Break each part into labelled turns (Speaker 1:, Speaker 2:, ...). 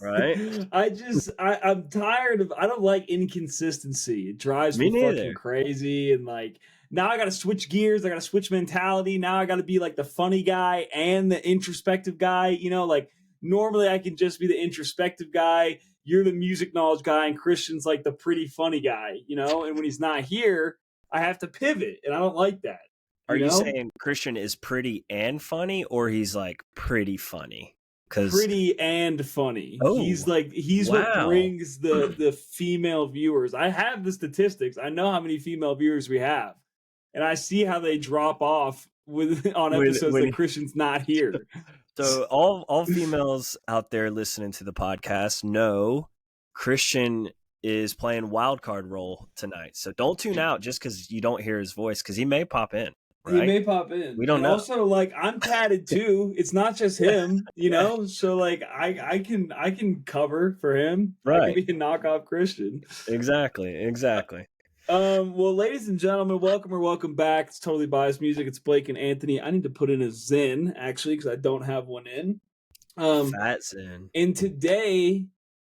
Speaker 1: right?
Speaker 2: I'm tired of. I don't like inconsistency. It drives
Speaker 1: Me
Speaker 2: me fucking
Speaker 1: neither.
Speaker 2: crazy. And like now, I got to switch gears. I got to switch mentality. Now I got to be like the funny guy and the introspective guy. Like normally I can just be the introspective guy. You're the music knowledge guy, and Christian's like the pretty funny guy. And when he's not here, I have to pivot, and I don't like that.
Speaker 1: Are
Speaker 2: You
Speaker 1: you
Speaker 2: know,
Speaker 1: saying Christian is pretty and funny, or he's like pretty funny? Because
Speaker 2: pretty and funny.
Speaker 1: oh,
Speaker 2: He's what
Speaker 1: wow,
Speaker 2: brings the female viewers. I have the statistics. I know how many female viewers we have, and I see how they drop off with on episodes that
Speaker 1: when
Speaker 2: Christian's not here.
Speaker 1: so all females out there listening to the podcast know Christian is playing wild card role tonight. So don't tune out just because you don't hear his voice, because he may pop in,
Speaker 2: He
Speaker 1: right?
Speaker 2: may pop in,
Speaker 1: We don't
Speaker 2: and
Speaker 1: know.
Speaker 2: also like I'm tatted too. It's not just him,
Speaker 1: Yeah,
Speaker 2: So like I can cover for him. I can
Speaker 1: right.
Speaker 2: be a knockoff Christian.
Speaker 1: Exactly.
Speaker 2: Well, ladies and gentlemen, welcome or welcome back. It's Totally Biased Music. It's Blake and Anthony. I need to put in a Zen actually because I don't have one in. Um,
Speaker 1: Fats in.
Speaker 2: and today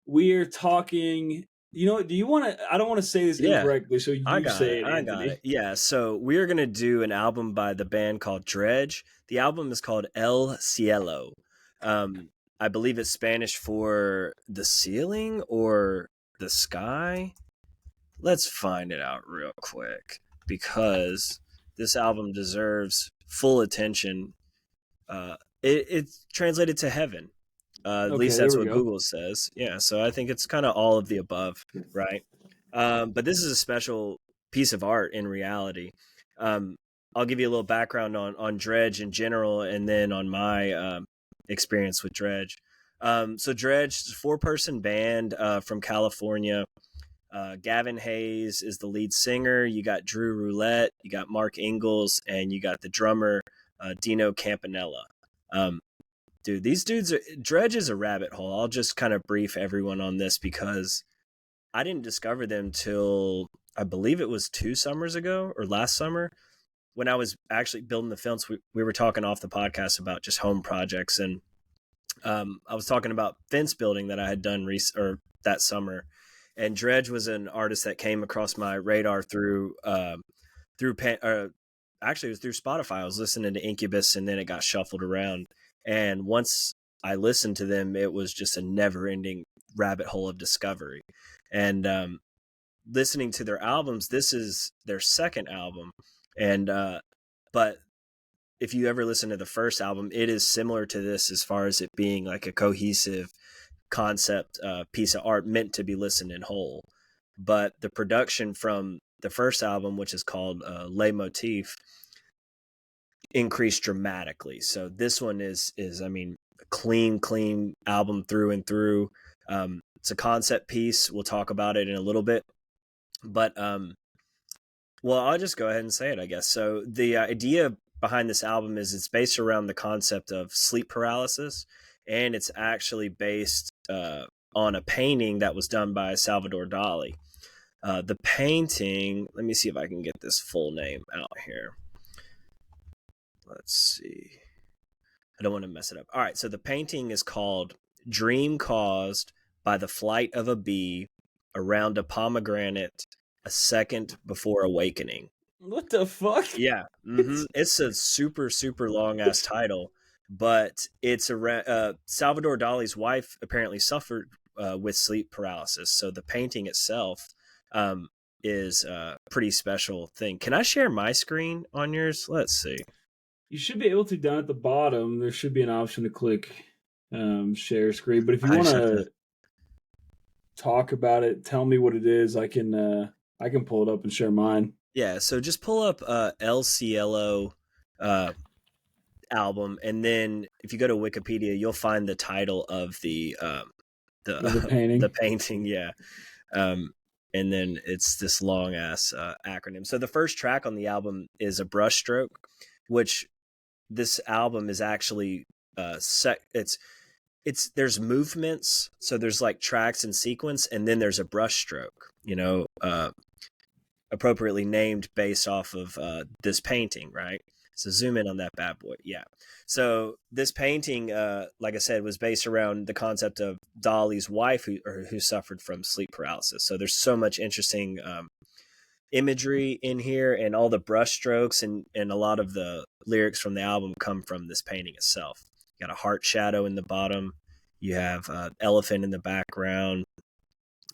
Speaker 2: we are talking. Do you want to? I don't want to say this
Speaker 1: Yeah,
Speaker 2: incorrectly, so
Speaker 1: I
Speaker 2: you
Speaker 1: got
Speaker 2: say
Speaker 1: it.
Speaker 2: it,
Speaker 1: I got
Speaker 2: Anthony.
Speaker 1: it. Yeah. So we are gonna do an album by the band called Dredg. The album is called El Cielo. Um, I believe it's Spanish for the ceiling or the sky. Let's find it out real quick, because this album deserves full attention. It's translated to heaven. At
Speaker 2: Okay,
Speaker 1: least
Speaker 2: there
Speaker 1: that's
Speaker 2: we
Speaker 1: what
Speaker 2: go.
Speaker 1: Google says. Yeah, so I think it's kind of all of the above, right? But this is a special piece of art in reality. Um, I'll give you a little background on Dredg in general, and then on my experience with Dredg. So Dredg is a 4-person band from California. Gavin Hayes is the lead singer. You got Drew Roulette, you got Mark Ingalls, and you got the drummer Dino Campanella. Um, Dude, these dudes are Dredg is a rabbit hole. I'll just kind of brief everyone on this, because I didn't discover them till I believe it was 2 summers ago or last summer, when I was actually building the films. We were talking off the podcast about just home projects, and I was talking about fence building that I had done or that summer, and Dredg was an artist that came across my radar through actually it was through Spotify. I was listening to Incubus, and then it got shuffled around, and once I listened to them, it was just a never-ending rabbit hole of discovery. And listening to their albums, this is their second album, and but if you ever listen to the first album, it is similar to this as far as it being like a cohesive concept piece of art meant to be listened in whole. But the production from the first album, which is called Le Motif, increased dramatically. So this one is I mean, a clean album through and through. It's a concept piece. We'll talk about it in a little bit, but well, I'll just go ahead and say it, I guess. So the idea behind this album is it's based around the concept of sleep paralysis, and it's actually based on a painting that was done by Salvador Dali. The painting, let me see if I can get this full name out here. Let's see. I don't want to mess it up. All right, so the painting is called Dream Caused by the Flight of a Bee Around a Pomegranate a Second Before Awakening.
Speaker 2: What the fuck?
Speaker 1: Yeah, it's a super long ass title, but it's a Salvador Dali's wife apparently suffered with sleep paralysis, so the painting itself is a pretty special thing. Can I share my screen on yours? Let's see.
Speaker 2: You should be able to down at the bottom. There should be an option to click share screen. But if you
Speaker 1: I
Speaker 2: want
Speaker 1: just have to.
Speaker 2: to talk about it, tell me what it is. I can pull it up and share mine.
Speaker 1: Yeah, so just pull up El Cielo uh, album, and then if you go to Wikipedia, you'll find the title of
Speaker 2: The
Speaker 1: the
Speaker 2: painting.
Speaker 1: painting. Yeah, um, and then it's this long ass acronym. So the first track on the album is a brushstroke, which this album is actually it's there's movements, so there's like tracks and sequence, and then there's a brushstroke. Appropriately named based off of this painting, right? So zoom in on that bad boy. Yeah. So this painting, like I said, was based around the concept of Dolly's wife who suffered from sleep paralysis. So there's so much interesting imagery in here, and all the brush strokes and a lot of the lyrics from the album come from this painting itself. You got a heart shadow in the bottom. You have an elephant in the background.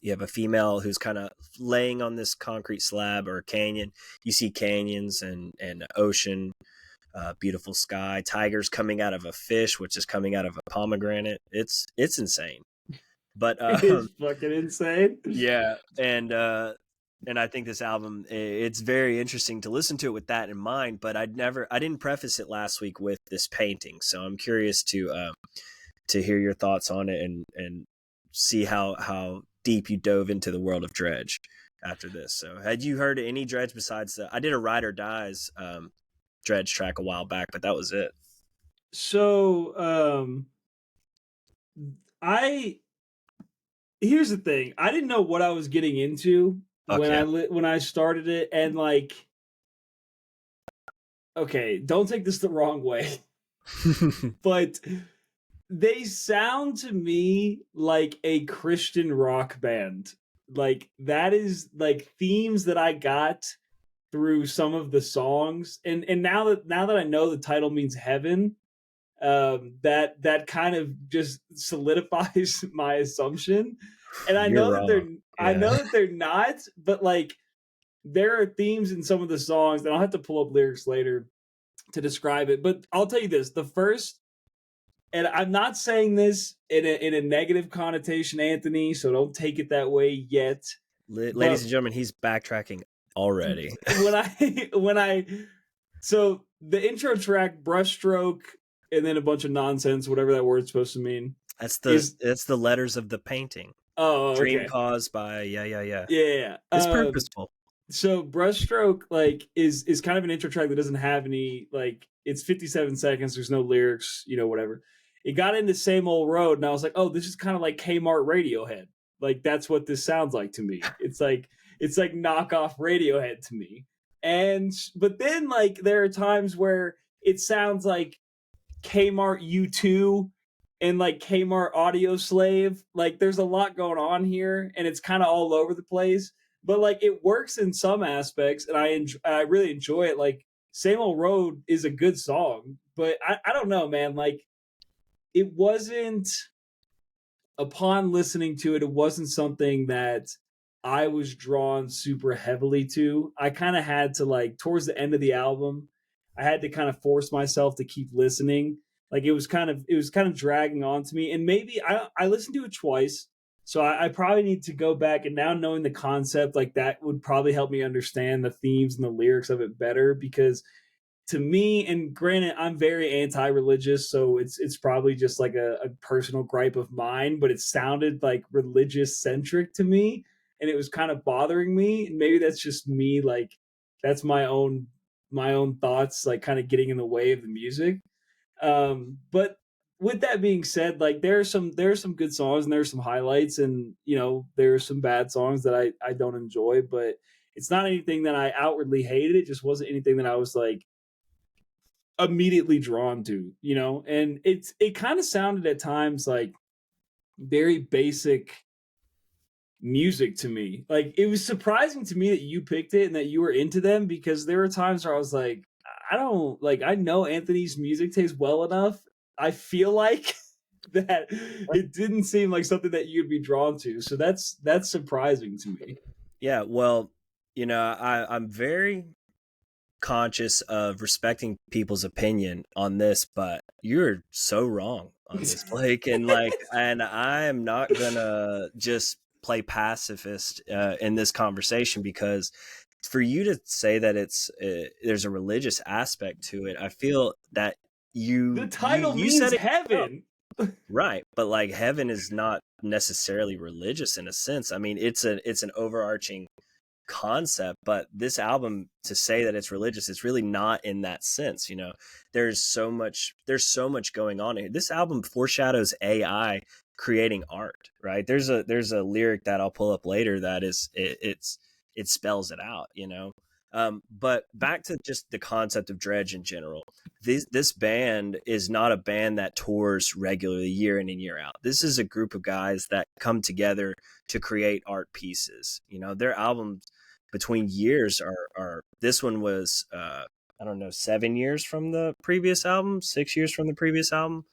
Speaker 1: You have a female who's kind of laying on this concrete slab or canyon. You see canyons and ocean, beautiful sky, tigers coming out of a fish, which is coming out of a pomegranate. It's insane. But
Speaker 2: It is fucking insane.
Speaker 1: yeah, and I think this album, it's very interesting to listen to it with that in mind. But I didn't preface it last week with this painting, so I'm curious to hear your thoughts on it and see how deep you dove into the world of Dredg after this. So had you heard any Dredg besides I did a Ride or Dies Dredg track a while back, but that was it.
Speaker 2: So I here's the thing. I didn't know what I was getting into when I started it, and like, okay, don't take this the wrong way, but they sound to me like a Christian rock band. Like that is like themes that I got through some of the songs, and now that I know the title means heaven, that kind of just solidifies my assumption. And I
Speaker 1: You're
Speaker 2: know that
Speaker 1: wrong.
Speaker 2: I know
Speaker 1: Yeah.
Speaker 2: that they're not, but like there are themes in some of the songs, and I'll have to pull up lyrics later to describe it. But I'll tell you this: the first, and I'm not saying this in a negative connotation, Anthony, so don't take it that way yet.
Speaker 1: Ladies
Speaker 2: But
Speaker 1: and gentlemen, he's backtracking already.
Speaker 2: when I so the intro track, brushstroke, and then a bunch of nonsense, whatever that word's supposed to mean.
Speaker 1: That's
Speaker 2: Is
Speaker 1: the letters of the painting.
Speaker 2: oh
Speaker 1: Dream
Speaker 2: okay.
Speaker 1: caused by yeah.
Speaker 2: Yeah.
Speaker 1: It's purposeful.
Speaker 2: So brushstroke like is kind of an intro track that doesn't have any, like, it's 57 seconds, there's no lyrics, whatever. It got into Same Old Road, and I was like, oh, this is kind of like Kmart Radiohead. Like that's what this sounds like to me. It's like knockoff Radiohead to me. And but then like there are times where it sounds like Kmart U2 and like Kmart Audio Slave. Like there's a lot going on here, and it's kind of all over the place. But like it works in some aspects, and I really enjoy it. Like Same Old Road is a good song, but I don't know, man. Like it wasn't, upon listening to it, it wasn't something that I was drawn super heavily to. I kind of had to, like, towards the end of the album, I had to kind of force myself to keep listening. Like it was kind of dragging on to me, and maybe I listened to it twice, so I probably need to go back, and now knowing the concept, like that would probably help me understand the themes and the lyrics of it better, because to me, and granted, I'm very anti-religious, so it's probably just like a personal gripe of mine, but it sounded like religious centric to me, and it was kind of bothering me. And maybe that's just me, like that's my own thoughts, like kind of getting in the way of the music. But with that being said, like there are some good songs, and there are some highlights, and there are some bad songs that I don't enjoy, but it's not anything that I outwardly hated. It just wasn't anything that I was like immediately drawn to. And it kind of sounded at times like very basic music to me. Like it was surprising to me that you picked it and that you were into them, because there were times where I was like, I don't like, I know Anthony's music taste well enough. I feel like that it didn't seem like something that you'd be drawn to. So that's surprising to me.
Speaker 1: Yeah, well, I'm very conscious of respecting people's opinion on this, but you're so wrong on this, Blake. And I am not gonna just play pacifist in this conversation, because for you to say that there's a religious aspect to it, I feel that
Speaker 2: The
Speaker 1: you
Speaker 2: title
Speaker 1: you
Speaker 2: means
Speaker 1: said it yourself.
Speaker 2: heaven.
Speaker 1: Right, but like heaven is not necessarily religious in a sense. I mean, it's an overarching concept, but this album, to say that it's religious, it's really not in that sense. There's so much going on here. This album foreshadows AI creating art, right? There's a lyric that I'll pull up later that it spells it out. But back to just the concept of Dredg in general. This band is not a band that tours regularly year in and year out. This is a group of guys that come together to create art pieces. You know, their albums between years are this one was I don't know, 7 years from the previous album, 6 years from the previous album.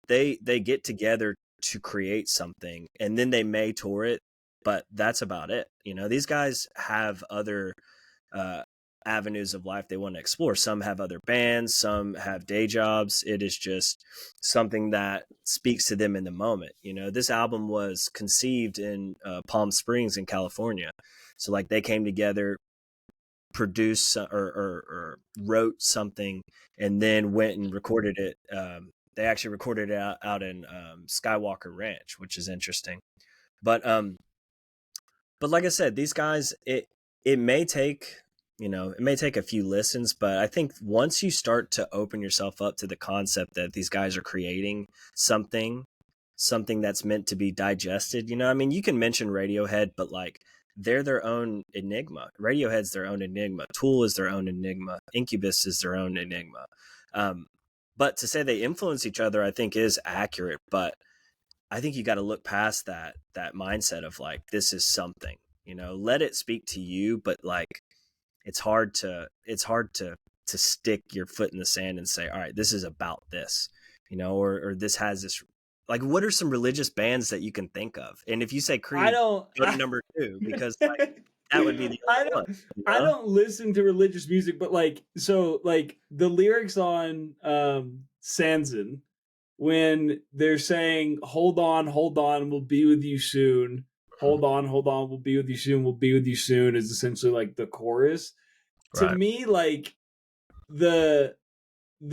Speaker 1: They get together to create something, and then they may tour it, but that's about it. You know, these guys have other uh, avenues of life they want to explore. Some have other bands, some have day jobs. It is just something that speaks to them in the moment. You know, this album was conceived in Palm Springs in California. So like they came together, produced or wrote something, and then went and recorded it. They actually recorded it out in Skywalker Ranch, which is interesting. But like I said, these guys, it may take, you know, it may take a few listens, but I think once you start to open yourself up to the concept that these guys are creating something that's meant to be digested, you know, I mean, you can mention Radiohead, but like they're their own enigma. Radiohead's their own enigma. Tool is their own enigma. Incubus is their own enigma. But to say they influence each other, I think is accurate. But I think you got to look past that mindset of like, this is something, you know, let it speak to you. But like, it's hard to stick your foot in the sand and say, all right, this is about this, you know, or this has this. Like, what are some religious bands that you can think of? And if you say Creed, go to number 2, because like that would be the
Speaker 2: I
Speaker 1: other one. You
Speaker 2: I
Speaker 1: know?
Speaker 2: don't listen to religious music, but like like the lyrics on Sansan, when they're saying hold on, we'll be with you soon. Hold on, we'll be with you soon. We'll be with you soon is essentially like the chorus. To
Speaker 1: Right.
Speaker 2: me, like the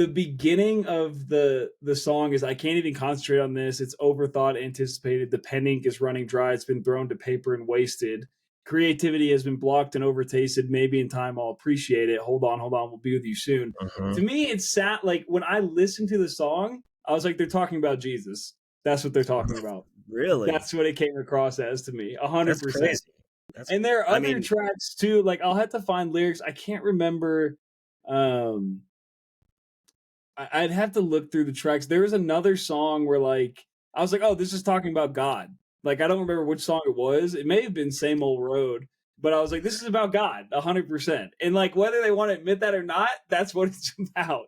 Speaker 2: beginning of the song is I can't even concentrate on this. It's overthought, anticipated. The pen ink is running dry. It's been thrown to paper and wasted. Creativity has been blocked and overtasted. Maybe in time I'll appreciate it. Hold on, we'll be with you soon. To me, it's sat like when I listened to the song, I was like, they're talking about Jesus. That's what they're talking about.
Speaker 1: Really?
Speaker 2: That's what it came across as to me.
Speaker 1: That's
Speaker 2: 100%.
Speaker 1: crazy. That's,
Speaker 2: And there are
Speaker 1: I
Speaker 2: other
Speaker 1: mean,
Speaker 2: tracks too. Like I'll have to find lyrics. I can't remember. Um, I'd have to look through the tracks. There was another song where like I was like, oh, this is talking about God. Like I don't remember which song it was. It may have been Same Old Road, but I was like, this is about God, 100%. And like whether they want to admit that or not, that's what it's about.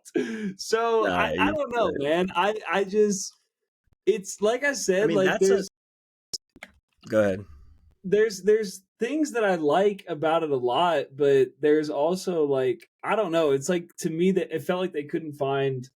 Speaker 2: So
Speaker 1: nah,
Speaker 2: I don't know, man. I just it's like I
Speaker 1: I
Speaker 2: said,
Speaker 1: mean,
Speaker 2: like
Speaker 1: go ahead.
Speaker 2: there's things that I like about it a lot, but there's also like I don't know. It's like to me that it felt like they couldn't find.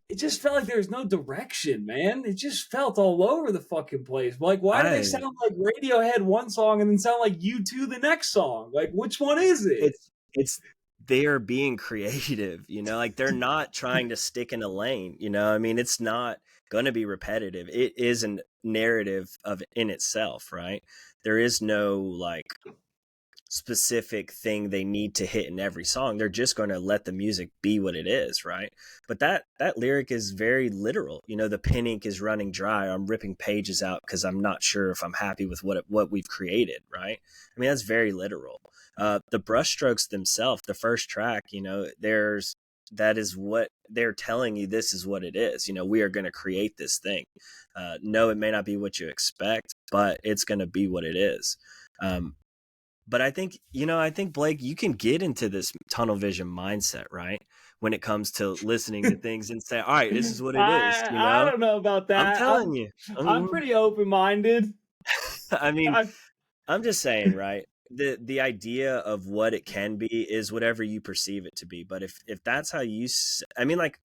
Speaker 2: It just felt like there was no direction, man. It just felt all over the fucking place. Like, why do they
Speaker 1: I,
Speaker 2: sound like Radiohead one song and then sound like U2 the next song? Like, which one is it?
Speaker 1: it's they are being creative, you know, like they're not trying to stick in a lane, you know. I mean, it's not going to be repetitive. It is a narrative of in itself, right? There is no like specific thing they need to hit in every song. They're just going to let the music be what it is, right? But that lyric is very literal. You know, the pen ink is running dry. I'm ripping pages out because I'm not sure if I'm happy with what we've created, right? I mean, that's very literal. The brushstrokes themselves, the first track, you know, that is what they're telling you. This is what it is. You know, we are going to create this thing. No, it may not be what you expect, but it's going to be what it is. But I think, you know, I think Blake, you can get into this tunnel vision mindset, right? When it comes to listening to things and say, all right, this is what it is, you
Speaker 2: I
Speaker 1: know?
Speaker 2: don't know about
Speaker 1: I'm
Speaker 2: that.
Speaker 1: telling you.
Speaker 2: I'm pretty open minded.
Speaker 1: I mean,
Speaker 2: I
Speaker 1: I'm just saying, right? The idea of what it can be is whatever you perceive it to be. But if that's how I mean, like,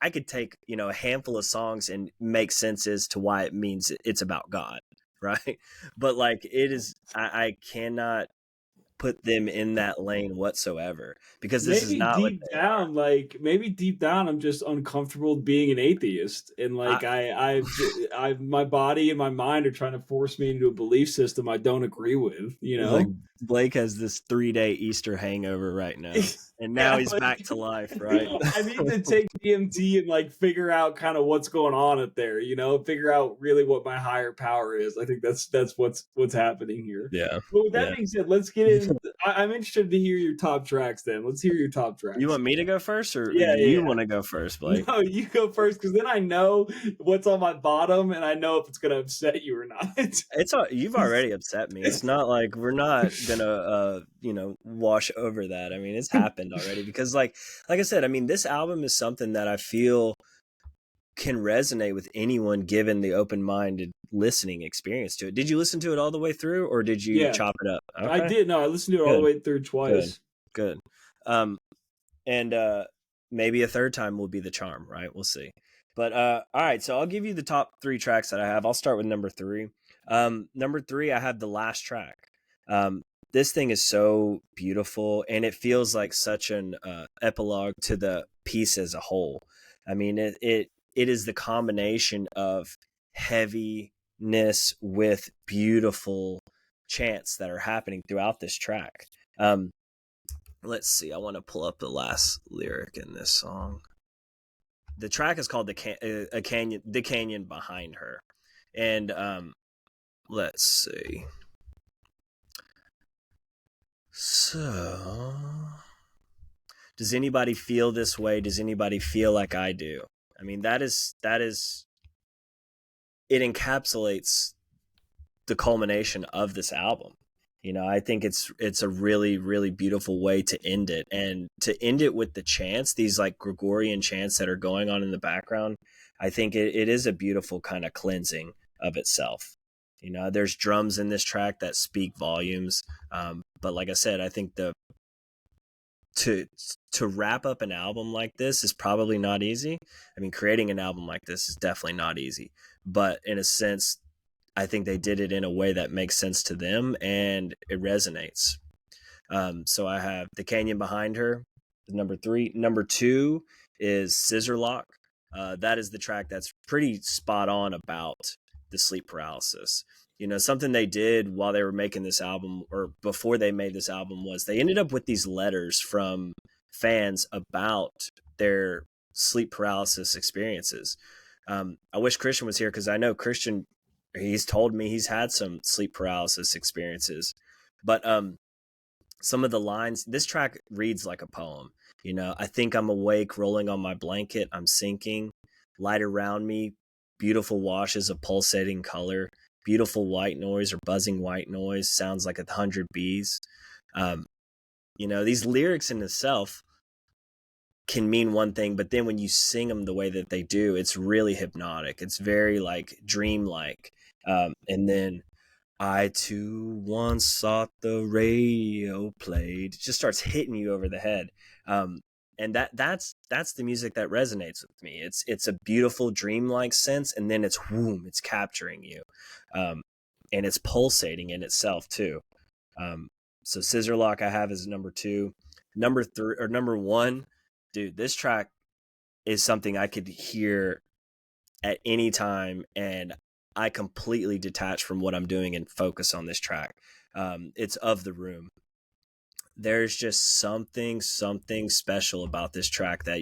Speaker 1: I could take, you know, a handful of songs and make sense as to why it means it's about God, right? But like it is, I cannot put them in that lane whatsoever because this is
Speaker 2: maybe
Speaker 1: not what
Speaker 2: deep
Speaker 1: they are.
Speaker 2: down, I'm just uncomfortable being an atheist, and like
Speaker 1: I,
Speaker 2: I my body and my mind are trying to force me into a belief system I don't agree with. You
Speaker 1: like
Speaker 2: know.
Speaker 1: Blake has this 3-day Easter hangover right now, and now
Speaker 2: Yeah,
Speaker 1: he's
Speaker 2: like,
Speaker 1: back to life, right?
Speaker 2: I need to take DMT and like figure out kind of what's going on up there, you know, figure out really what my higher power is. I think that's what's happening here.
Speaker 1: Yeah,
Speaker 2: But with that
Speaker 1: yeah.
Speaker 2: being said, let's get in. I'm interested to hear your top tracks. Then let's hear your top
Speaker 1: You
Speaker 2: tracks.
Speaker 1: want me to go first, or
Speaker 2: Yeah,
Speaker 1: do
Speaker 2: yeah,
Speaker 1: you
Speaker 2: yeah.
Speaker 1: want to go first, Blake?
Speaker 2: No, you go first because then I know what's on my bottom, and I know if it's gonna upset you or not.
Speaker 1: You've already upset me. It's not like we're not gonna wash over that. I mean, it's happened already because like I said, I mean, this album is something that I feel can resonate with anyone given the open-minded listening experience to it. Did you listen to it all the way through, or did you
Speaker 2: Yeah,
Speaker 1: chop it up?
Speaker 2: I
Speaker 1: Okay,
Speaker 2: did. No, I listened to it all the
Speaker 1: good,
Speaker 2: way through
Speaker 1: good,
Speaker 2: twice.
Speaker 1: good. Um, and maybe a third time will be the charm, right? We'll see. But all right, so I'll give you the top three tracks that I have. I'll start with number three. Number three, I have the last track. Um, this thing is so beautiful, and it feels like such an epilogue to the piece as a whole. I mean, it is the combination of heaviness with beautiful chants that are happening throughout this track. Let's see. I want to pull up the last lyric in this song. The track is called the canyon behind her, and let's see. So, does anybody feel this way? Does anybody feel like I do? I mean, that is it encapsulates the culmination of this album. I think it's a really, really beautiful way to end it, and to end it with the chants, these like Gregorian chants that are going on in the background. I think it is a beautiful kind of cleansing of itself. There's drums in this track that speak volumes, but like I said, I think the to to wrap up an album like this is probably not easy. I mean, creating an album like this is definitely not easy, but in a sense, I think they did it in a way that makes sense to them and it resonates. So I have The Canyon Behind Her, number three. Number two is Scissor Lock. That is the track that's pretty spot on about the sleep paralysis. Something they did while they were making this album, or before they made this album, was they ended up with these letters from fans about their sleep paralysis experiences. I wish Christian was here because I know Christian, he's told me he's had some sleep paralysis experiences. But some of the lines, this track reads like a poem. I think I'm awake, rolling on my blanket, I'm sinking. Light around me, beautiful washes of pulsating color. Beautiful white noise or buzzing white noise sounds like 100 bees. These lyrics in itself can mean one thing, but then when you sing them the way that they do, it's really hypnotic. It's very like dreamlike. And then I too once thought the radio played. It just starts hitting you over the head. And that's the music that resonates with me. It's a beautiful dreamlike sense, and then it's whoom, it's capturing you. And it's pulsating in itself too. So Scissor Lock I have as number two. Number three or number one, dude, this track is something I could hear at any time, and I completely detach from what I'm doing and focus on this track. It's Of the Room. There's just something special about this track that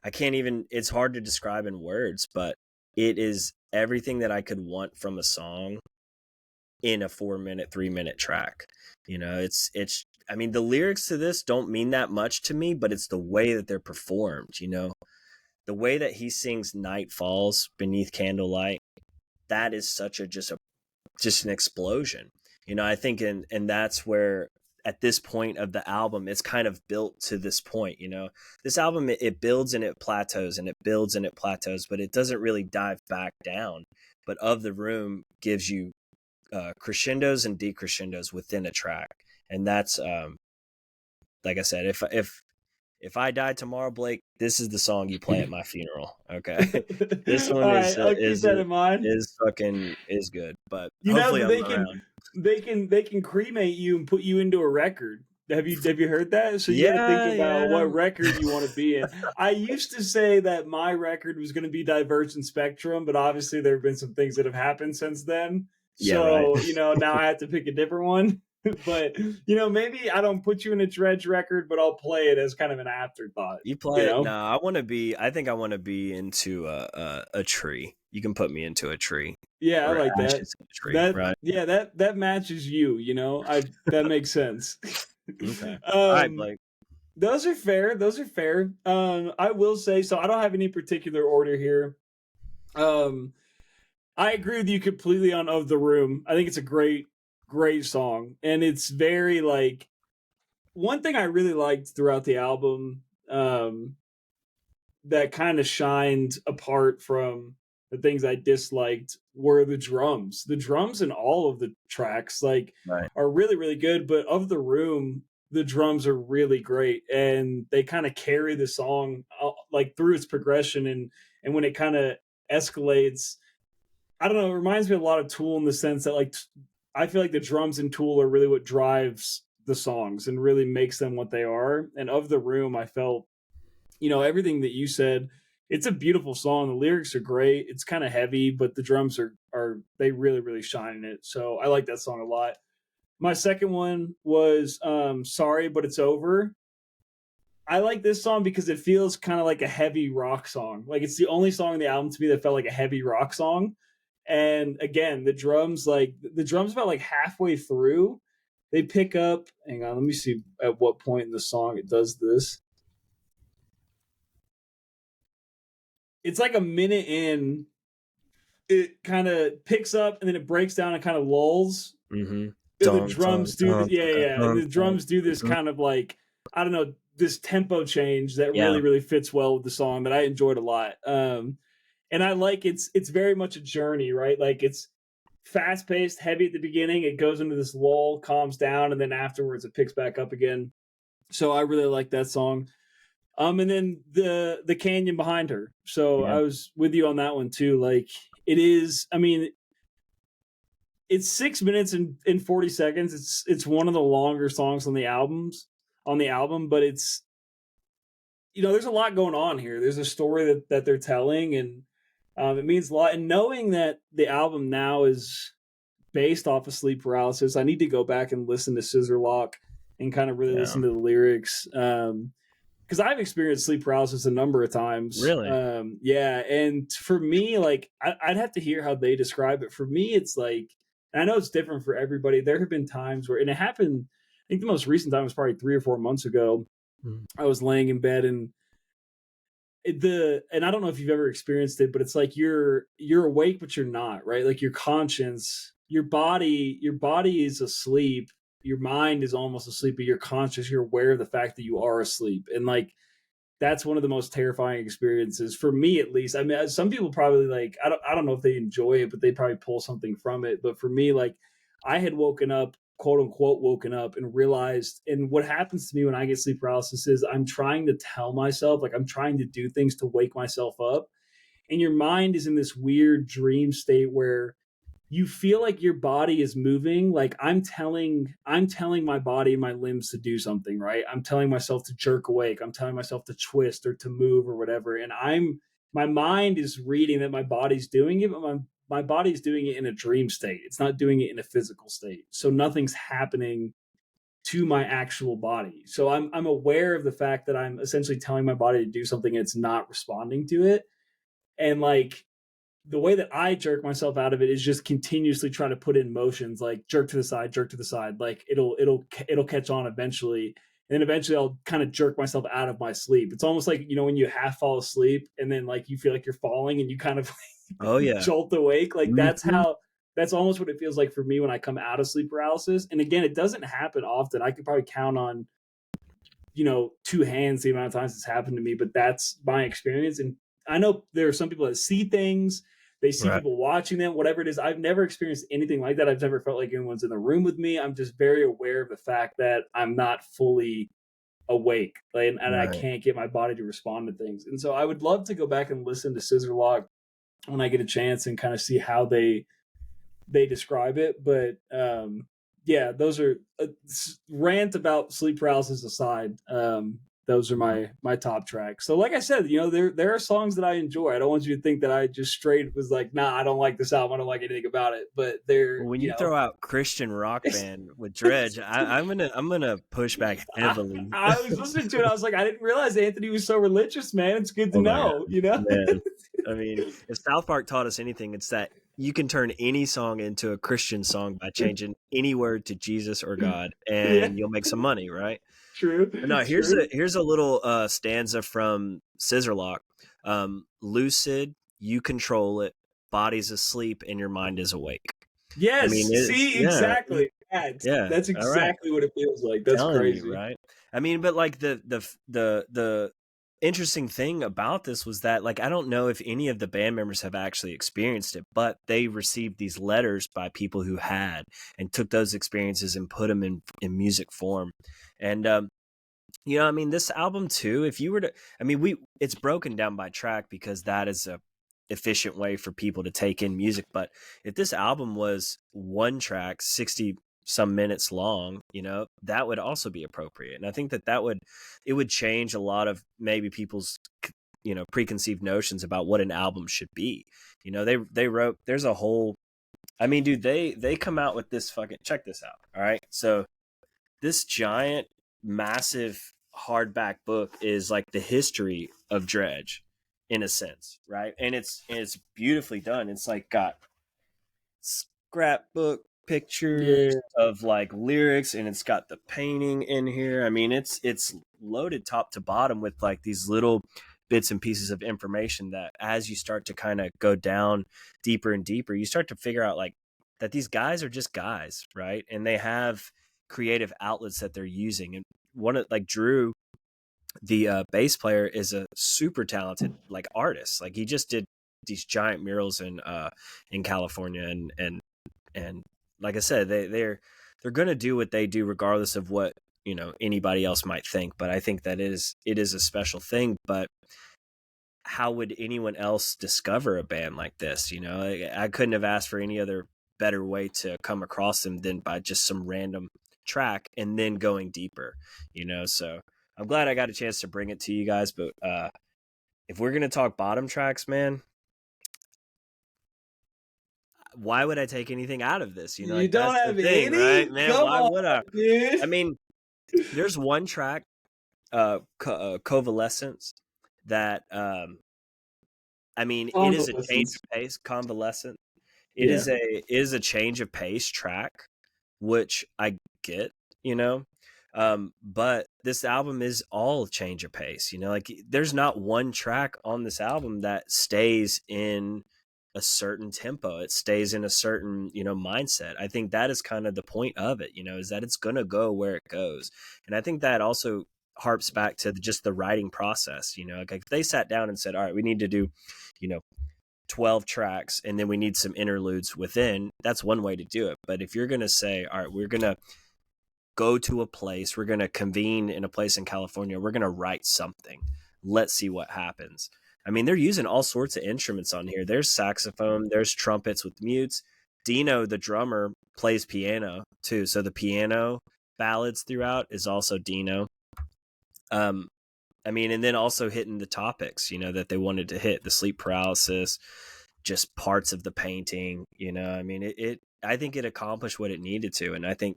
Speaker 1: I can't even, it's hard to describe in words, but it is everything that I could want from a song in a 4-minute, 3-minute track. I mean, the lyrics to this don't mean that much to me, but it's the way that they're performed, the way that he sings Night Falls Beneath Candlelight. That is such just an explosion. I think and that's where at this point of the album it's kind of built to this point. This album, it builds and it plateaus and it builds and it plateaus, but it doesn't really dive back down. But Of the Room gives you crescendos and decrescendos within a track, and that's like I said, if I die tomorrow, Blake, this is the song you play at my funeral. Okay, this
Speaker 2: All
Speaker 1: one
Speaker 2: right, I'll keep that in mind.
Speaker 1: is good, but
Speaker 2: You know
Speaker 1: hopefully
Speaker 2: that
Speaker 1: I'm around.
Speaker 2: they can cremate you and put you into a record. Have you heard that? So you got to think
Speaker 1: Yeah,
Speaker 2: about
Speaker 1: yeah.
Speaker 2: what record you want to be in. I used to say that my record was going to be Divergent Spectrum, but obviously there have been some things that have happened since then.
Speaker 1: Yeah, right.
Speaker 2: So now I have to pick a different one. But maybe I don't put you in a Dredge record, but I'll play it as kind of an afterthought.
Speaker 1: You play it? No, I want to be. I think I want to be into a tree. You can put me into a tree.
Speaker 2: Yeah, I
Speaker 1: Or
Speaker 2: like that.
Speaker 1: ashes in a tree, right?
Speaker 2: That matches you. That makes sense.
Speaker 1: Okay. All right,
Speaker 2: um,
Speaker 1: Blake.
Speaker 2: those are fair. Those are fair. I will say so. I don't have any particular order here. I agree with you completely on "Of the Room." I think it's a great, great song, and it's very like one thing I really liked throughout the album. That kind of shined apart from the things I disliked were the drums. The drums in all of the tracks
Speaker 1: Right.
Speaker 2: are really really good, but "Of the Room," the drums are really great and they kind of carry the song like through its progression and when it kind of escalates. I don't know, it reminds me a lot of Tool in the sense that I feel like the drums in Tool are really what drives the songs and really makes them what they are. And "Of the Room," I felt everything that you said. It's a beautiful song. The lyrics are great. It's kind of heavy, but the drums are they really really shine in it. So I like that song a lot. My second one was "Sorry But It's Over." I like this song because it feels kind of like a heavy rock song. Like it's the only song in the album to me that felt like a heavy rock song. And again, the drums about like halfway through, they pick up. Hang on, let me see at what point in the song it does this. It's like a minute in, it kind of picks up and then it breaks down and kind of lulls.
Speaker 1: Mm-hmm.
Speaker 2: And the drums do this, yeah. And the drums do this kind of like, I don't know, this tempo change that
Speaker 1: Yeah.
Speaker 2: really, really fits well with the song that I enjoyed a lot. And I like it's very much a journey, right? Like it's fast paced, heavy at the beginning. It goes into this lull, calms down, and then afterwards it picks back up again. So I really like that song. And then the canyon behind her. So
Speaker 1: Yeah.
Speaker 2: I was with you on that one too. Like it is, I mean, it's 6 minutes and 40 seconds. It's one of the longer songs on the album, but it's there's a lot going on here. There's a story that they're telling, and it means a lot. And knowing that the album now is based off of sleep paralysis, I need to go back and listen to Scissor Lock and kind of really listen to the lyrics. Because I've experienced sleep paralysis a number of times.
Speaker 1: Really?
Speaker 2: Yeah, and for me, like I'd have to hear how they describe it. For me, it's like, and I know it's different for everybody. There have been times where, and it happened. I think the most recent time was probably 3 or 4 months ago.
Speaker 1: Mm.
Speaker 2: I was laying in bed and and I don't know if you've ever experienced it, but it's like you're awake but you're not, right? Like your conscience, your body is asleep, your mind is almost asleep, but you're conscious, you're aware of the fact that you are asleep. And like that's one of the most terrifying experiences for me, at least. I mean, some people probably like I don't know if they enjoy it, but they probably pull something from it. But for me, like I had woken up, quote unquote, woken up and realized, and what happens to me when I get sleep paralysis is I'm trying to tell myself, like I'm trying to do things to wake myself up, and your mind is in this weird dream state where you feel like your body is moving. Like I'm telling my body and my limbs to do something, right? I'm telling myself to jerk awake, I'm telling myself to twist or to move or whatever, and my mind is reading that my body's doing it, but my body's doing it in a dream state. It's not doing it in a physical state, so nothing's happening to my actual body. So I'm aware of the fact that I'm essentially telling my body to do something and it's not responding to it. And like the way that I jerk myself out of it is just continuously trying to put in motions like jerk to the side, jerk to the side. Like it'll catch on eventually. And then eventually I'll kind of jerk myself out of my sleep. It's almost like, when you half fall asleep and then like you feel like you're falling and you kind of
Speaker 1: Oh yeah.
Speaker 2: jolt awake. Like
Speaker 1: Mm-hmm.
Speaker 2: that's almost what it feels like for me when I come out of sleep paralysis. And again, it doesn't happen often. I could probably count on, two hands the amount of times it's happened to me, but that's my experience. And I know there are some people that see things, they see
Speaker 1: Right.
Speaker 2: people watching them, whatever it is. I've never experienced anything like that. I've never felt like anyone's in the room with me. I'm just very aware of the fact that I'm not fully awake, and I
Speaker 1: Right.
Speaker 2: can't get my body to respond to things. And so I would love to go back and listen to Scissor Lock when I get a chance and kind of see how they describe it. But yeah, those are rant about sleep paralysis aside. Those are
Speaker 1: Mhm.
Speaker 2: my top tracks. So like I said, there are songs that I enjoy. I don't want you to think that I just straight was like, nah, I don't like this album. I don't like anything about it. But
Speaker 1: Well,
Speaker 2: they're,
Speaker 1: when you throw out Christian rock band with Dredge, I'm gonna push back heavily.
Speaker 2: I was listening to it. I was like, I didn't realize Anthony was so religious, man. It's good to
Speaker 1: Oh my god,
Speaker 2: know.
Speaker 1: man! I mean, if South Park taught us anything, it's that you can turn any song into a Christian song by changing any word to Jesus or God,
Speaker 2: Yeah,
Speaker 1: and you'll make some money, right?
Speaker 2: true,
Speaker 1: But no,
Speaker 2: true.
Speaker 1: here's a little stanza from Scissorlock. Lucid, you control it. Body's asleep and your mind is awake. I
Speaker 2: Yes,
Speaker 1: mean, it's
Speaker 2: see,
Speaker 1: yeah,
Speaker 2: exactly.
Speaker 1: yeah.
Speaker 2: That's
Speaker 1: All right,
Speaker 2: exactly what it feels like. That's
Speaker 1: telling you,
Speaker 2: crazy.
Speaker 1: right? I mean, but like the interesting thing about this was that like I don't know if any of the band members have actually experienced it, but they received these letters by people who had and took those experiences and put them in music form. And I mean, this album too, if you were to, I mean, it's broken down by track because that is a efficient way for people to take in music. But if this album was one track, 60 some minutes long, that would also be appropriate. And I think it would change a lot of maybe people's, preconceived notions about what an album should be. They wrote, there's a whole, I mean, dude, they come out with this fucking, check this out. All right. So, this giant, massive hardback book is like the history of Dredge, in a sense, right? And it's beautifully done. It's like got scrapbook pictures
Speaker 2: Yeah.
Speaker 1: of like lyrics, and it's got the painting in here. I mean, it's loaded top to bottom with like these little bits and pieces of information that as you start to kind of go down deeper and deeper, you start to figure out like that these guys are just guys, right? And they have creative outlets that they're using. And one of like Drew, the bass player, is a super talented like artist. Like he just did these giant murals in California, and like I said, they're gonna do what they do regardless of what anybody else might think. But I think that it is a special thing. But how would anyone else discover a band like this? I couldn't have asked for any other better way to come across them than by just some random track and then going deeper. So I'm glad I got a chance to bring it to you guys. But if we're gonna talk bottom tracks, man, why would I take anything out of this?
Speaker 2: You
Speaker 1: Like
Speaker 2: don't
Speaker 1: that's the
Speaker 2: have
Speaker 1: thing, right,
Speaker 2: any?
Speaker 1: man?
Speaker 2: Come
Speaker 1: Why
Speaker 2: on,
Speaker 1: would I? I
Speaker 2: dude.
Speaker 1: mean, there's one track, Convalescence, that I mean, it is a change
Speaker 2: Convalescence.
Speaker 1: of pace. Convalescent. It
Speaker 2: Yeah.
Speaker 1: is a change of pace track, which I get, you know. But this album is all change of pace, like there's not one track on this album that stays in a certain tempo. It stays in a certain, mindset. I think that is kind of the point of it, is that it's gonna go where it goes. And I think that also harps back to just the writing process, like if they sat down and said, all right, we need to do, you know, 12 tracks and then we need some interludes within, that's one way to do it. But if you're going to say, all right, we're going to go to a place, we're going to convene in a place in California, we're going to write something, let's see what happens. I mean, they're using all sorts of instruments on here. There's saxophone, there's trumpets with mutes. Dino, the drummer, plays piano too. So the piano ballads throughout is also Dino. um I mean, and then also hitting the topics, that they wanted to hit, the sleep paralysis, just parts of the painting, I mean, I think it accomplished what it needed to. And I think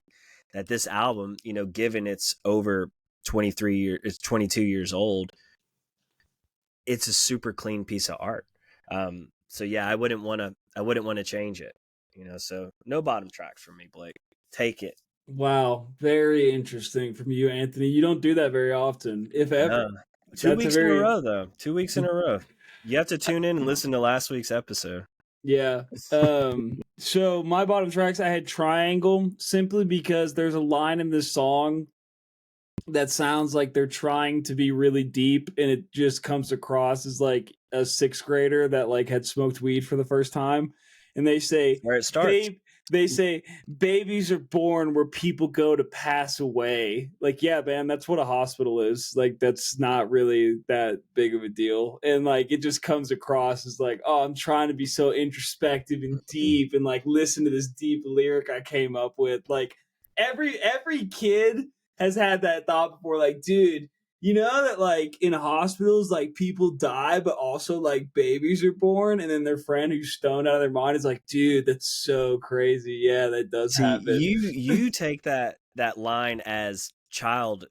Speaker 1: that this album, given it's over 23 years, it's 22 years old, it's a super clean piece of art. So yeah, I wouldn't want to change it, so no bottom tracks for me, Blake. Take it.
Speaker 2: Wow, very interesting from you, Anthony. You don't do that very often, if
Speaker 1: No.
Speaker 2: ever.
Speaker 1: two
Speaker 2: That's a
Speaker 1: weeks in a
Speaker 2: very
Speaker 1: row though 2 weeks in a row. You have to tune in and listen to last week's episode.
Speaker 2: yeah. So my bottom tracks, I had Triangle simply because there's a line in this song that sounds like they're trying to be really deep, and it just comes across as like a sixth grader that like had smoked weed for the first time. And they say,
Speaker 1: Where it starts.
Speaker 2: babe, they say babies are born where people go to pass away. Like, yeah, man, that's what a hospital is. Like, that's not really that big of a deal. And like it just comes across as like, oh, I'm trying to be so introspective and deep and like listen to this deep lyric I came up with. Like every kid has had that thought before, like, dude, you know that like in hospitals, like people die, but also like babies are born, and then their friend who's stoned out of their mind is like, dude, that's so crazy. Yeah, that does
Speaker 1: See,
Speaker 2: happen.
Speaker 1: you take that line as child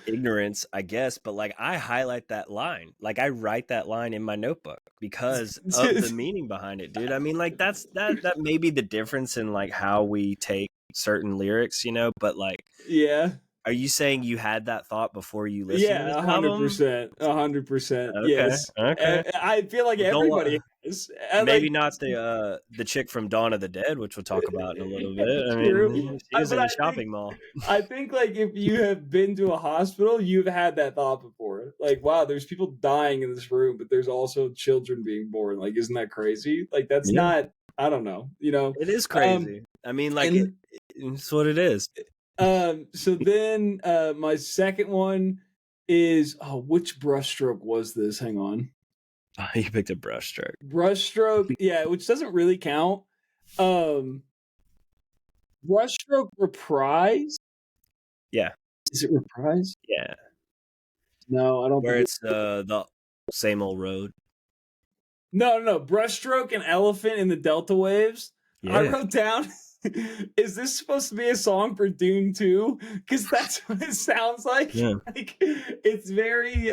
Speaker 1: ignorance, I guess, but like I highlight that line. Like I write that line in my notebook because of the meaning behind it, dude. I mean, like that may be the difference in like how we take certain lyrics, but like
Speaker 2: Yeah.
Speaker 1: are you saying you had that thought before you listened to
Speaker 2: Yeah,
Speaker 1: this album?
Speaker 2: 100%, 100%.
Speaker 1: Okay,
Speaker 2: Yes,
Speaker 1: okay.
Speaker 2: I feel like
Speaker 1: Well, don't
Speaker 2: everybody has.
Speaker 1: maybe
Speaker 2: Like,
Speaker 1: not the chick from Dawn of the Dead, which we'll talk about in a little bit. I
Speaker 2: true.
Speaker 1: mean, she's
Speaker 2: But
Speaker 1: in the shopping mall.
Speaker 2: I think like if you have been to a hospital, you've had that thought before. Like, wow, there's people dying in this room, but there's also children being born. Like, isn't that crazy? Like, that's
Speaker 1: Yeah,
Speaker 2: not. I don't know.
Speaker 1: it is
Speaker 2: Um,
Speaker 1: crazy. I mean, like
Speaker 2: and
Speaker 1: it's what it is.
Speaker 2: so then my second one is which brushstroke was this? Hang on.
Speaker 1: You picked a brushstroke.
Speaker 2: Brushstroke, yeah, which doesn't really count. Um Brushstroke Reprise?
Speaker 1: Yeah,
Speaker 2: Is it Reprise?
Speaker 1: yeah.
Speaker 2: No, I don't
Speaker 1: Where
Speaker 2: think it.
Speaker 1: it's the same old road.
Speaker 2: No. Brushstroke and Elephant in the Delta Waves. I
Speaker 1: Yeah,
Speaker 2: wrote down is this supposed to be a song for Dune 2? Because that's what it sounds like.
Speaker 1: yeah.
Speaker 2: Like it's very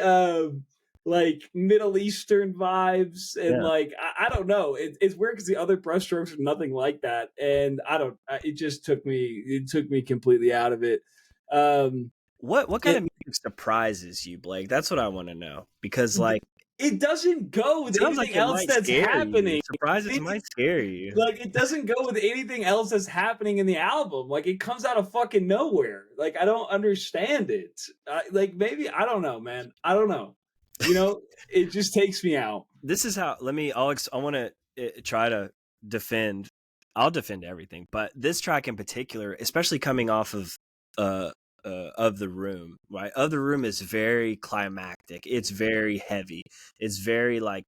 Speaker 2: like Middle Eastern vibes, and
Speaker 1: Yeah.
Speaker 2: like I don't know. It's weird because the other brushstrokes are nothing like that, and I don't. It just took me. It took me completely out of it. Um,
Speaker 1: What kind
Speaker 2: it
Speaker 1: of music surprises you, Blake? That's what I want to know. Because like
Speaker 2: it doesn't go
Speaker 1: it
Speaker 2: with
Speaker 1: sounds
Speaker 2: anything
Speaker 1: like it
Speaker 2: else
Speaker 1: might
Speaker 2: that's
Speaker 1: scare you.
Speaker 2: happening.
Speaker 1: Surprises
Speaker 2: It,
Speaker 1: might scare you.
Speaker 2: like it doesn't go with anything else that's happening in the album. Like it comes out of fucking nowhere. Like I don't understand it. Like maybe I don't know, man. I don't know. It just takes me out.
Speaker 1: This is how. I want to try to defend. I'll defend everything, but this track in particular, especially coming off of the room, right? Of the room is very climactic. It's very heavy. It's very like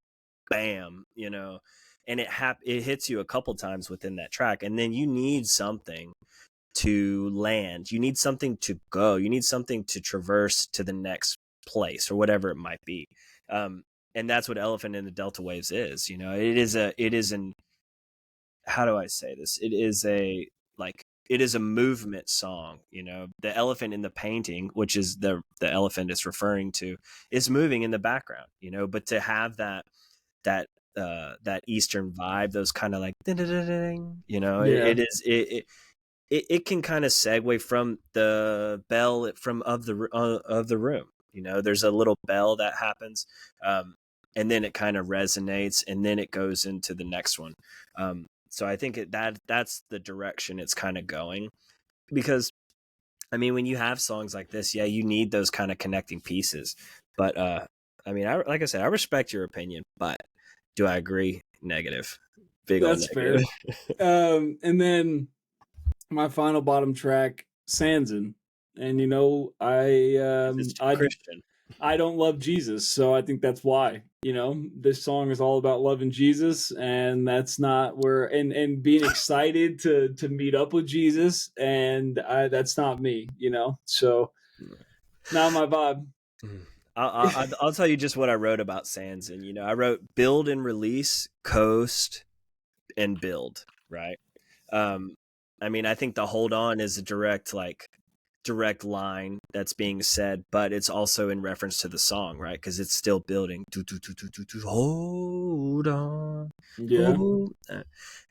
Speaker 1: bam, and it hits you a couple times within that track, and then you need something to land. You need something to go. You need something to traverse to the next place or whatever it might be. And that's what Elephant in the Delta Waves is. It is an how do I say this? It is a movement song. The elephant in the painting, which is the elephant it's referring to, is moving in the background. But to have that Eastern vibe, those kind of like ding,
Speaker 2: Yeah.
Speaker 1: it can kind of segue from the bell from of the room. There's a little bell that happens, and then it kind of resonates, and then it goes into the next one. So I think that's the direction it's kind of going, because I mean, when you have songs like this, yeah, you need those kind of connecting pieces. But I mean, like I said, I respect your opinion, but do I agree? Negative, big old
Speaker 2: That's
Speaker 1: negative.
Speaker 2: fair. And then my final bottom track, Sanson. And
Speaker 1: It's Christian.
Speaker 2: I don't love Jesus, so I think that's why. This song is all about loving Jesus, and that's not where and being excited to meet up with Jesus, and that's not me. So not my vibe.
Speaker 1: I'll tell you just what I wrote about Sanson. I wrote build and release, coast and build. Right. Um, I mean, I think the hold on is a direct line that's being said, but it's also in reference to the song, right? Because it's still building. Hold on.
Speaker 2: Yeah,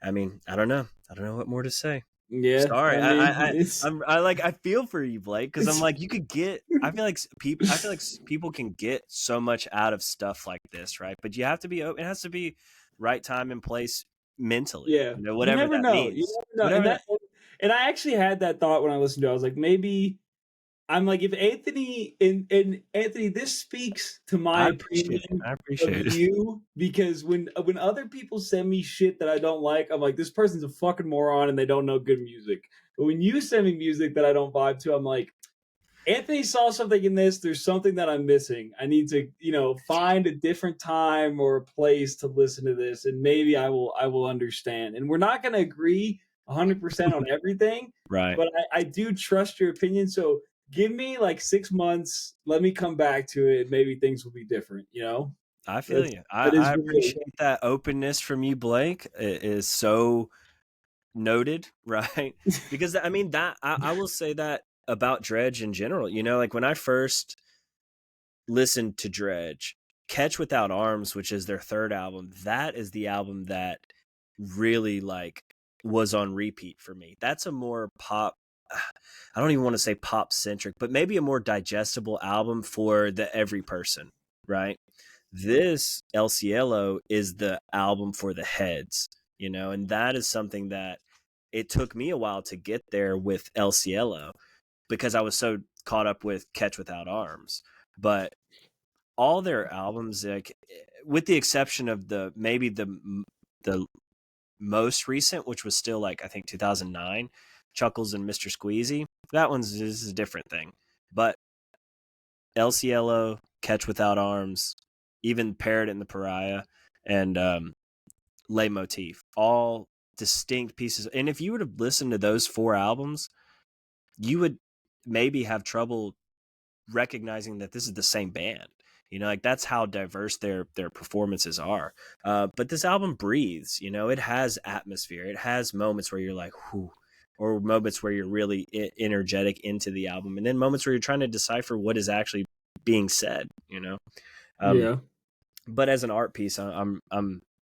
Speaker 1: I mean, I don't know. I don't know what more to say.
Speaker 2: yeah.
Speaker 1: Sorry,
Speaker 2: I mean,
Speaker 1: I feel for you, Blake, because I'm like you could get. I feel like people can get so much out of stuff like this, right? But you have to be open. It has to be right time and place mentally.
Speaker 2: yeah. You
Speaker 1: Whatever
Speaker 2: never
Speaker 1: that
Speaker 2: know. You
Speaker 1: means.
Speaker 2: never know.
Speaker 1: Whatever that.
Speaker 2: And I actually had that thought when I listened to it. I was like, maybe I'm like, if Anthony and Anthony, this speaks to my
Speaker 1: I appreciate it.
Speaker 2: opinion
Speaker 1: I
Speaker 2: of
Speaker 1: appreciate it.
Speaker 2: you, because when other people send me shit that I don't like, I'm like, this person's a fucking moron and they don't know good music. But when you send me music that I don't vibe to, I'm like, Anthony saw something in this. There's something that I'm missing. I need to, find a different time or a place to listen to this, and maybe I will understand. And we're not going to agree 100% on everything,
Speaker 1: Right.
Speaker 2: but I do trust your opinion. So give me like 6 months. Let me come back to it. Maybe things will be different. You know,
Speaker 1: I feel
Speaker 2: that's
Speaker 1: you.
Speaker 2: that
Speaker 1: I
Speaker 2: is real.
Speaker 1: appreciate that openness from you, Blake. It is so noted, right? Because I mean that I will say that about Dredge in general. You know, like when I first listened to Dredge, Catch Without Arms, which is their third album, that is the album that really like was on repeat for me. That's a more pop, I don't even want to say pop centric, but maybe a more digestible album for the every person, right? This El Cielo is the album for the heads, you know, and that is something that it took me a while to get there with El Cielo because I was so caught up with Catch Without Arms. But all their albums, like with the exception of the maybe the most recent, which was still like I think 2009, Chuckles and Mr. Squeezy. That one's is a different thing. But El Cielo, Catch Without Arms, even Parrot and the Pariah, and Leitmotif, all distinct pieces. And if you would have listened to those four albums, you would maybe have trouble recognizing that this is the same band. You know, like that's how diverse their performances are. But this album breathes. You know, it has atmosphere. It has moments where you're like, whew, or moments where you're really energetic into the album, and then moments where you're trying to decipher what is actually being said. You know, um,
Speaker 2: Yeah.
Speaker 1: but as an art piece, I'm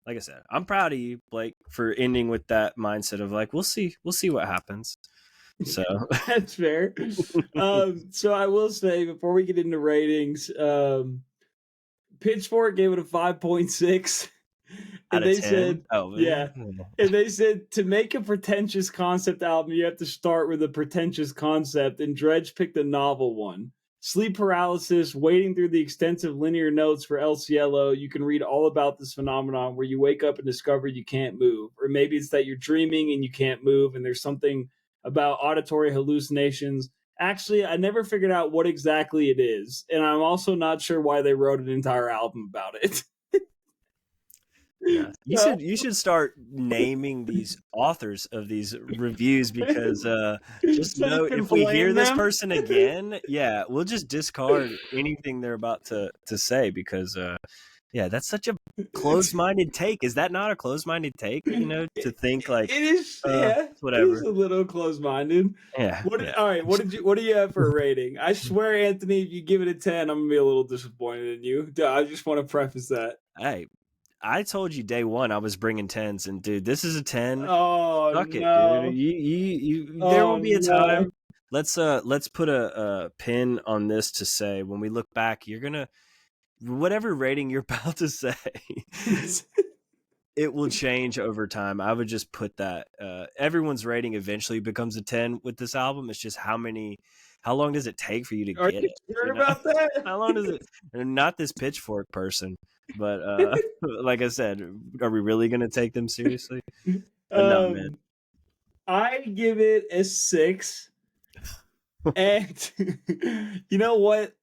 Speaker 1: like I said, I'm proud of you, Blake, for ending with that mindset of like, we'll see what happens. So
Speaker 2: That's fair. So I will say before we get into ratings, Pitchfork gave it a 5.6.
Speaker 1: out
Speaker 2: And
Speaker 1: of
Speaker 2: they
Speaker 1: 10,
Speaker 2: said,
Speaker 1: oh
Speaker 2: yeah.
Speaker 1: man.
Speaker 2: And they said to make a pretentious concept album, you have to start with a pretentious concept. And Dredge picked a novel one. Sleep paralysis, wading through the extensive linear notes for El Cielo, you can read all about this phenomenon where you wake up and discover you can't move. Or maybe it's that you're dreaming and you can't move, and there's something about auditory hallucinations. Actually, I never figured out what exactly it is. And I'm also not sure why they wrote an entire album about it.
Speaker 1: Yeah,
Speaker 2: So,
Speaker 1: you should start naming these authors of these reviews because just
Speaker 2: so you
Speaker 1: know
Speaker 2: can
Speaker 1: if we hear
Speaker 2: blame
Speaker 1: this
Speaker 2: them.
Speaker 1: person again, yeah, we'll just discard anything they're about to say because yeah, that's such a closed-minded take. Is that not a closed-minded take? You know, to think like
Speaker 2: It is, yeah, it is
Speaker 1: whatever.
Speaker 2: a little close-minded.
Speaker 1: Yeah,
Speaker 2: What?
Speaker 1: yeah.
Speaker 2: All right, what do you have for a rating? I swear, Anthony, if you give it a 10, I'm gonna be a little disappointed in you. I just want to preface that.
Speaker 1: Hey, I told you day one I was bringing tens, and dude, this is a 10.
Speaker 2: Oh
Speaker 1: Suck it, dude.
Speaker 2: no!
Speaker 1: There
Speaker 2: Oh
Speaker 1: will be a
Speaker 2: no!
Speaker 1: time. Let's put a pin on this to say when we look back, you're gonna whatever rating you're about to say, it will change over time. I would just put that everyone's rating eventually becomes a 10 with this album. It's just how long does it take for you to
Speaker 2: Are
Speaker 1: get
Speaker 2: you
Speaker 1: it?
Speaker 2: sure
Speaker 1: You know,
Speaker 2: about that?
Speaker 1: how long does it? Not this pitchfork person, but like I said, are we really gonna take them seriously? But no, man.
Speaker 2: um, I give it a 6, and you know what?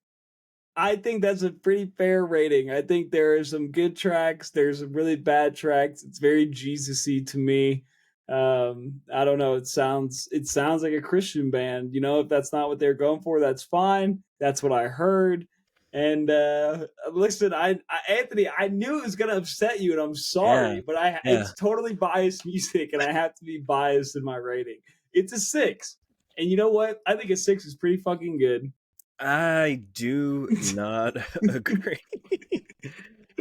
Speaker 2: I think that's a pretty fair rating. I think there are some good tracks. There's some really bad tracks. It's very Jesus-y to me. I don't know. It sounds like a Christian band. You know, if that's not what they're going for, that's fine. That's what I heard. And listen, Anthony, I knew it was gonna upset you, and I'm
Speaker 1: Yeah,
Speaker 2: sorry, but I
Speaker 1: yeah.
Speaker 2: it's totally biased music, and I have to be biased in my rating. It's a 6, and you know what? I think a 6 is pretty fucking good.
Speaker 1: I do not agree.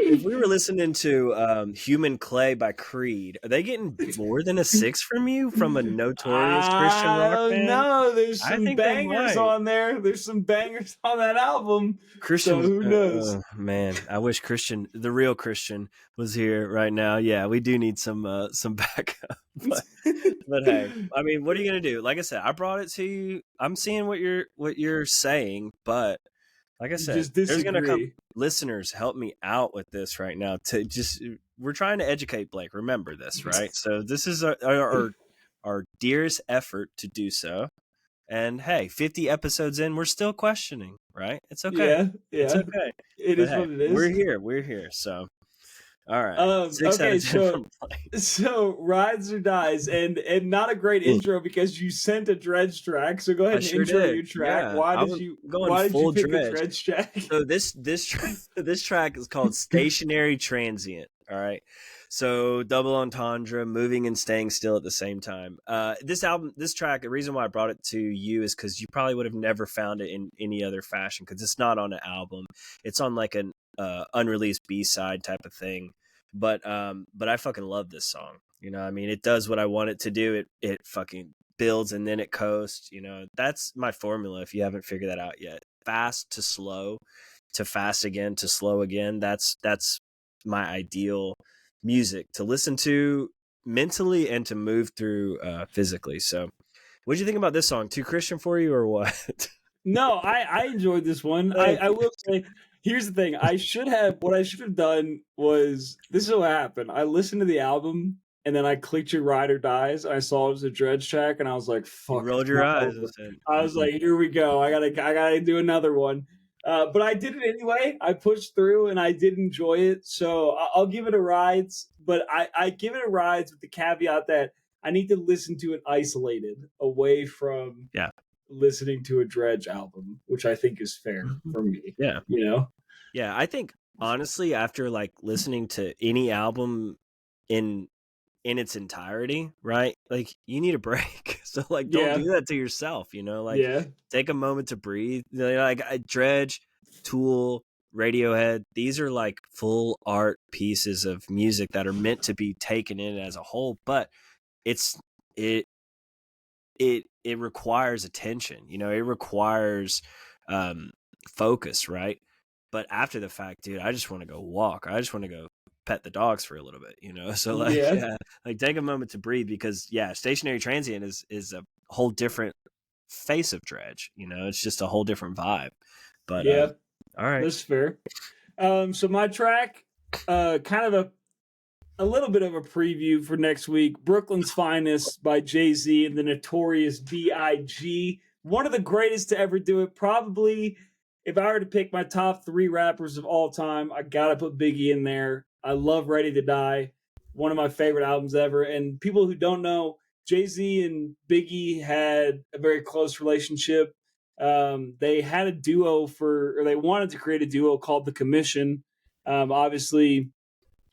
Speaker 1: If we were listening to Human Clay by Creed, are they getting more than a 6 from you from a notorious Christian
Speaker 2: I
Speaker 1: rock
Speaker 2: don't
Speaker 1: band?
Speaker 2: know. There's
Speaker 1: I
Speaker 2: some
Speaker 1: think they
Speaker 2: bangers
Speaker 1: might.
Speaker 2: on there. There's some bangers on that album. So
Speaker 1: Christian,
Speaker 2: who knows?
Speaker 1: man, I wish Christian, the real Christian, was here right now. Yeah, we do need some backup, but hey, I mean, what are you gonna do? Like I said, I brought it to you. I'm seeing what you're saying, but like I
Speaker 2: You
Speaker 1: said,
Speaker 2: just
Speaker 1: there's gonna come
Speaker 2: disagree.
Speaker 1: listeners. Help me out with this right now. To just we're trying to educate Blake. Remember this, right? So this is our dearest effort to do so. And hey, 50 episodes in, we're still questioning, right? It's okay.
Speaker 2: Yeah,
Speaker 1: It's
Speaker 2: yeah.
Speaker 1: okay.
Speaker 2: It
Speaker 1: But
Speaker 2: is
Speaker 1: hey,
Speaker 2: what it is.
Speaker 1: we're here. So All right, 6 out
Speaker 2: Okay,
Speaker 1: of 10
Speaker 2: so
Speaker 1: from Blake.
Speaker 2: so rides or dies, and not a great intro because you sent a Dredge track. So go ahead
Speaker 1: I
Speaker 2: and
Speaker 1: sure
Speaker 2: intro
Speaker 1: did.
Speaker 2: your track.
Speaker 1: Yeah, I'm going
Speaker 2: Why did you
Speaker 1: full
Speaker 2: pick a
Speaker 1: Dredge.
Speaker 2: Dredge track?
Speaker 1: So this track is called Stationary Transient. All right. So double entendre, moving and staying still at the same time. This track, the reason why I brought it to you is because you probably would have never found it in any other fashion because it's not on an album. It's on like an unreleased B side type of thing. But I fucking love this song. You know, I mean, it does what I want it to do. It fucking builds and then it coasts. You know, that's my formula. If you haven't figured that out yet, fast to slow, to fast again, to slow again. That's my ideal music to listen to mentally and to move through physically. So, what do you think about this song? Too Christian for you or what?
Speaker 2: No, I enjoyed this one.
Speaker 1: Thank
Speaker 2: I
Speaker 1: you.
Speaker 2: will say, here's the thing. What I should have done was this is what happened. I listened to the album and then I clicked your Ride or Dies. I saw it was a Dredge track and I was like,
Speaker 1: You
Speaker 2: fuck,
Speaker 1: rolled
Speaker 2: it's
Speaker 1: your
Speaker 2: not
Speaker 1: eyes and
Speaker 2: over.
Speaker 1: said,
Speaker 2: I was like, here we go. I gotta do another one. But I did it anyway. I pushed through and I did enjoy it. So I'll give it a rides, but I give it a rides with the caveat that I need to listen to it isolated away from
Speaker 1: "Yeah,
Speaker 2: listening to a Dredge album, which I think is fair for me.
Speaker 1: yeah,
Speaker 2: You know?
Speaker 1: yeah." I think honestly, after like listening to any album in its entirety, right? Like you need a break. So like don't
Speaker 2: Yeah,
Speaker 1: do that to yourself, you know? Like
Speaker 2: yeah,
Speaker 1: take a moment to breathe. You know, like Dredge, Tool, Radiohead, these are like full art pieces of music that are meant to be taken in as a whole, but it's it it requires attention, you know, it requires um focus, right? But after the fact, dude, I just want to go walk. I just want to go pet the dogs for a little bit, you know. So like
Speaker 2: yeah,
Speaker 1: yeah, like take a moment to breathe because yeah, stationary transient is a whole different face of Dredge, you know. It's just a whole different vibe. But
Speaker 2: yeah.
Speaker 1: all right.
Speaker 2: That's fair. So my track, kind of a little bit of a preview for next week. Brooklyn's Finest by Jay Z and the Notorious B.I.G. One of the greatest to ever do it. Probably, if I were to pick my top three rappers of all time, I gotta put Biggie in there. I love Ready to Die, one of my favorite albums ever. And people who don't know, Jay Z and Biggie had a very close relationship. They had a duo or they wanted to create a duo called The Commission. Obviously,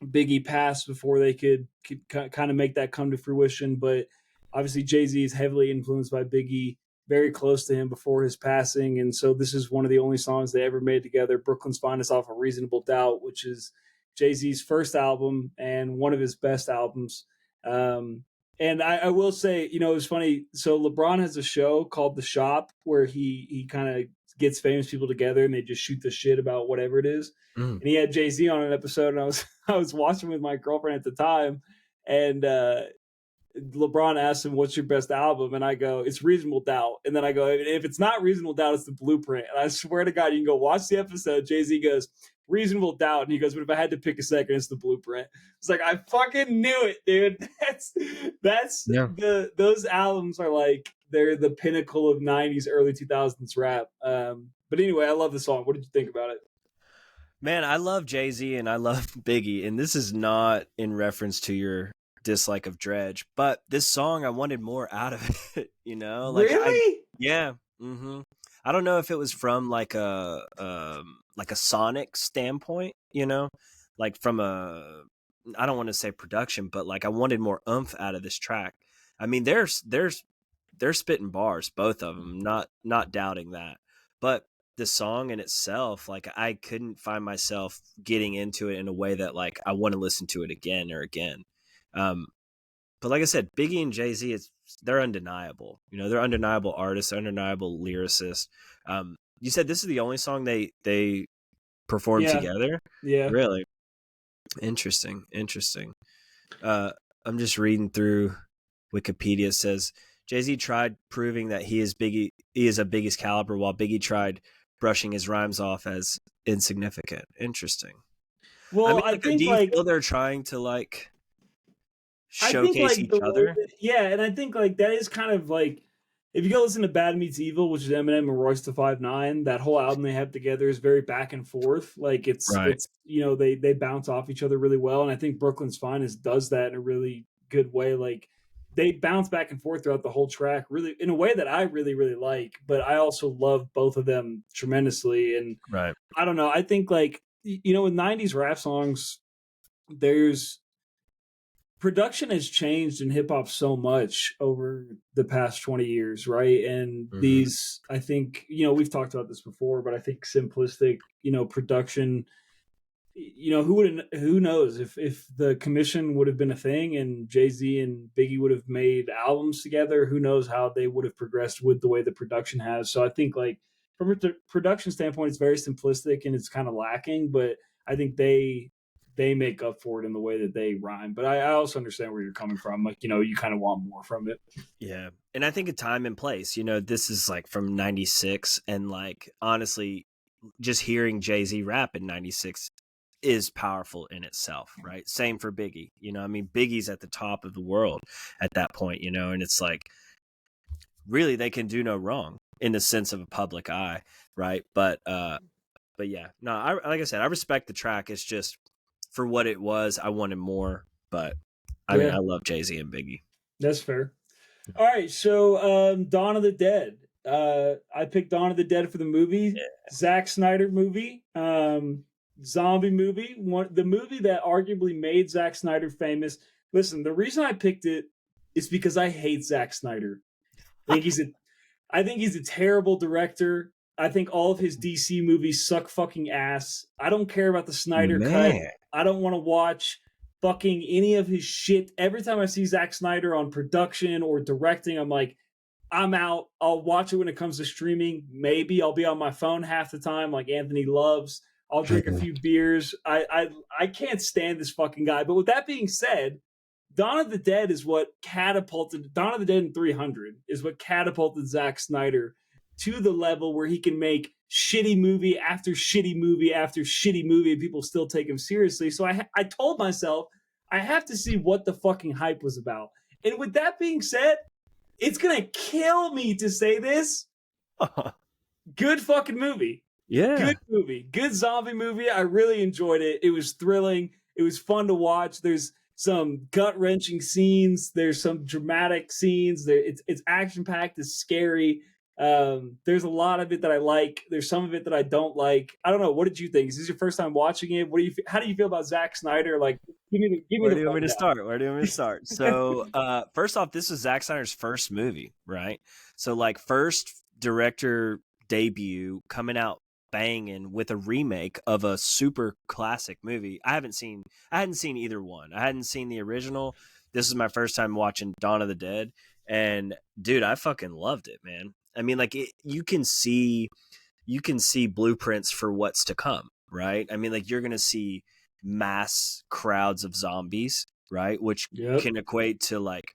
Speaker 2: Biggie passed before they could kind of make that come to fruition. But obviously, Jay Z is heavily influenced by Biggie, very close to him before his passing. And so this is one of the only songs they ever made together. Brooklyn's Finest off of Reasonable Doubt, which is Jay Z's first album and one of his best albums. Um, and I will say, you know, it was funny. So LeBron has a show called The Shop where he kind of gets famous people together and they just shoot the shit about whatever it is.
Speaker 1: Mm.
Speaker 2: And he had Jay Z on an episode, and I was watching with my girlfriend at the time, and LeBron asked him, "What's your best album?" And I go, "It's Reasonable Doubt." And then I go, "If it's not Reasonable Doubt, it's The Blueprint." And I swear to God, you can go watch the episode. Jay Z goes, "Reasonable Doubt," and he goes, "But if I had to pick a second, it's The Blueprint." It's like I fucking knew it, dude. That's
Speaker 1: Yeah.
Speaker 2: those albums are like they're the pinnacle of '90s, early 2000s rap. But anyway, I love the song. What did you think about it?
Speaker 1: Man, I love Jay-Z and I love Biggie, and this is not in reference to your dislike of Dredge, but this song I wanted more out of it, you know?
Speaker 2: Really?
Speaker 1: Yeah, I don't know if it was from like a sonic standpoint, you know? Like from a I don't want to say production, but like I wanted more oomph out of this track. I mean, they're spitting bars, both of them, not doubting that. But the song in itself, like I couldn't find myself getting into it in a way that like I want to listen to it again or again. Um, but like I said, Biggie and Jay Z, they're undeniable. You know, they're undeniable artists, undeniable lyricists. You said this is the only song they performed
Speaker 2: Yeah,
Speaker 1: together.
Speaker 2: yeah.
Speaker 1: Really interesting, interesting. Uh, I'm just reading through Wikipedia. It says Jay Z tried proving that he is a Biggie's caliber, while Biggie tried brushing his rhymes off as insignificant. Interesting. I
Speaker 2: Well,
Speaker 1: mean,
Speaker 2: I
Speaker 1: like, do
Speaker 2: think
Speaker 1: you
Speaker 2: like
Speaker 1: feel they're trying to like
Speaker 2: I think
Speaker 1: showcase
Speaker 2: like
Speaker 1: each
Speaker 2: the way
Speaker 1: other?
Speaker 2: that, yeah, and I think like that is kind of like if you go listen to Bad Meets Evil, which is Eminem and Royce da 5'9", that whole album they have together is very back and forth. Like
Speaker 1: Right.
Speaker 2: it's they bounce off each other really well, and I think Brooklyn's Finest does that in a really good way. Like they bounce back and forth throughout the whole track, really in a way that I really really like. But I also love both of them tremendously, and
Speaker 1: Right.
Speaker 2: I don't know. I think like with '90s rap songs, there's production has changed in hip hop so much over the past 20 years, right? And
Speaker 1: Hmm.
Speaker 2: these, I think, we've talked about this before, but I think simplistic, production, who knows if the commission would have been a thing and Jay-Z and Biggie would have made albums together, who knows how they would have progressed with the way the production has. So I think like from a production standpoint, it's very simplistic and it's kind of lacking, but I think they make up for it in the way that they rhyme. But I also understand where you're coming from. Like, you kind of want more from it.
Speaker 1: Yeah. And I think a time and place, this is like from 96. And like, honestly, just hearing Jay-Z rap in 96 is powerful in itself, right? Same for Biggie. I mean, Biggie's at the top of the world at that point, and it's like, really, they can do no wrong in the sense of a public eye, right? But yeah, no, like I said, I respect the track. It's just for what it was, I wanted more. But I mean,
Speaker 2: Yeah,
Speaker 1: I love Jay-Z and Biggie.
Speaker 2: that's fair. All right, so Dawn of the Dead. I picked Dawn of the Dead for the movie,
Speaker 1: Yeah.
Speaker 2: Zack Snyder movie, zombie movie, the movie that arguably made Zack Snyder famous. Listen, the reason I picked it is because I hate Zack Snyder. I think he's a I think he's a terrible director. I think all of his DC movies suck fucking ass. I don't care about the Snyder cut.
Speaker 1: Man.
Speaker 2: I don't want to watch fucking any of his shit. Every time I see Zack Snyder on production or directing, I'm like, I'm out. I'll watch it when it comes to streaming. Maybe I'll be on my phone half the time, like Anthony loves. I'll drink a few beers. I can't stand this fucking guy. But with that being said, Dawn of the Dead is what catapulted Dawn of the Dead in 300 is what catapulted Zack Snyder to the level where he can make shitty movie after shitty movie after shitty movie and people still take him seriously. So I told myself I have to see what the fucking hype was about. And with that being said, it's gonna kill me to say this. Good fucking movie.
Speaker 1: Yeah.
Speaker 2: Good movie. Good zombie movie. I really enjoyed it. It was thrilling. It was fun to watch. There's some gut wrenching scenes. There's some dramatic scenes. It's action packed. It's scary. There's a lot of it that I like. There's some of it that I don't like. I don't know. What did you think? Is this your first time watching it? How do you feel about Zack Snyder? Like, give me
Speaker 1: Where
Speaker 2: the
Speaker 1: do you want me to
Speaker 2: rundown.
Speaker 1: start? Where do you want me to start? So, first off, this was Zack Snyder's first movie, right? So, like, first director debut coming out banging with a remake of a super classic movie. I hadn't seen either one. I hadn't seen the original. This is my first time watching Dawn of the Dead, and dude, I fucking loved it, man. I mean, like, you can see blueprints for what's to come, right? I mean, like, you're gonna see mass crowds of zombies, right? Which
Speaker 2: Yep.
Speaker 1: can equate to like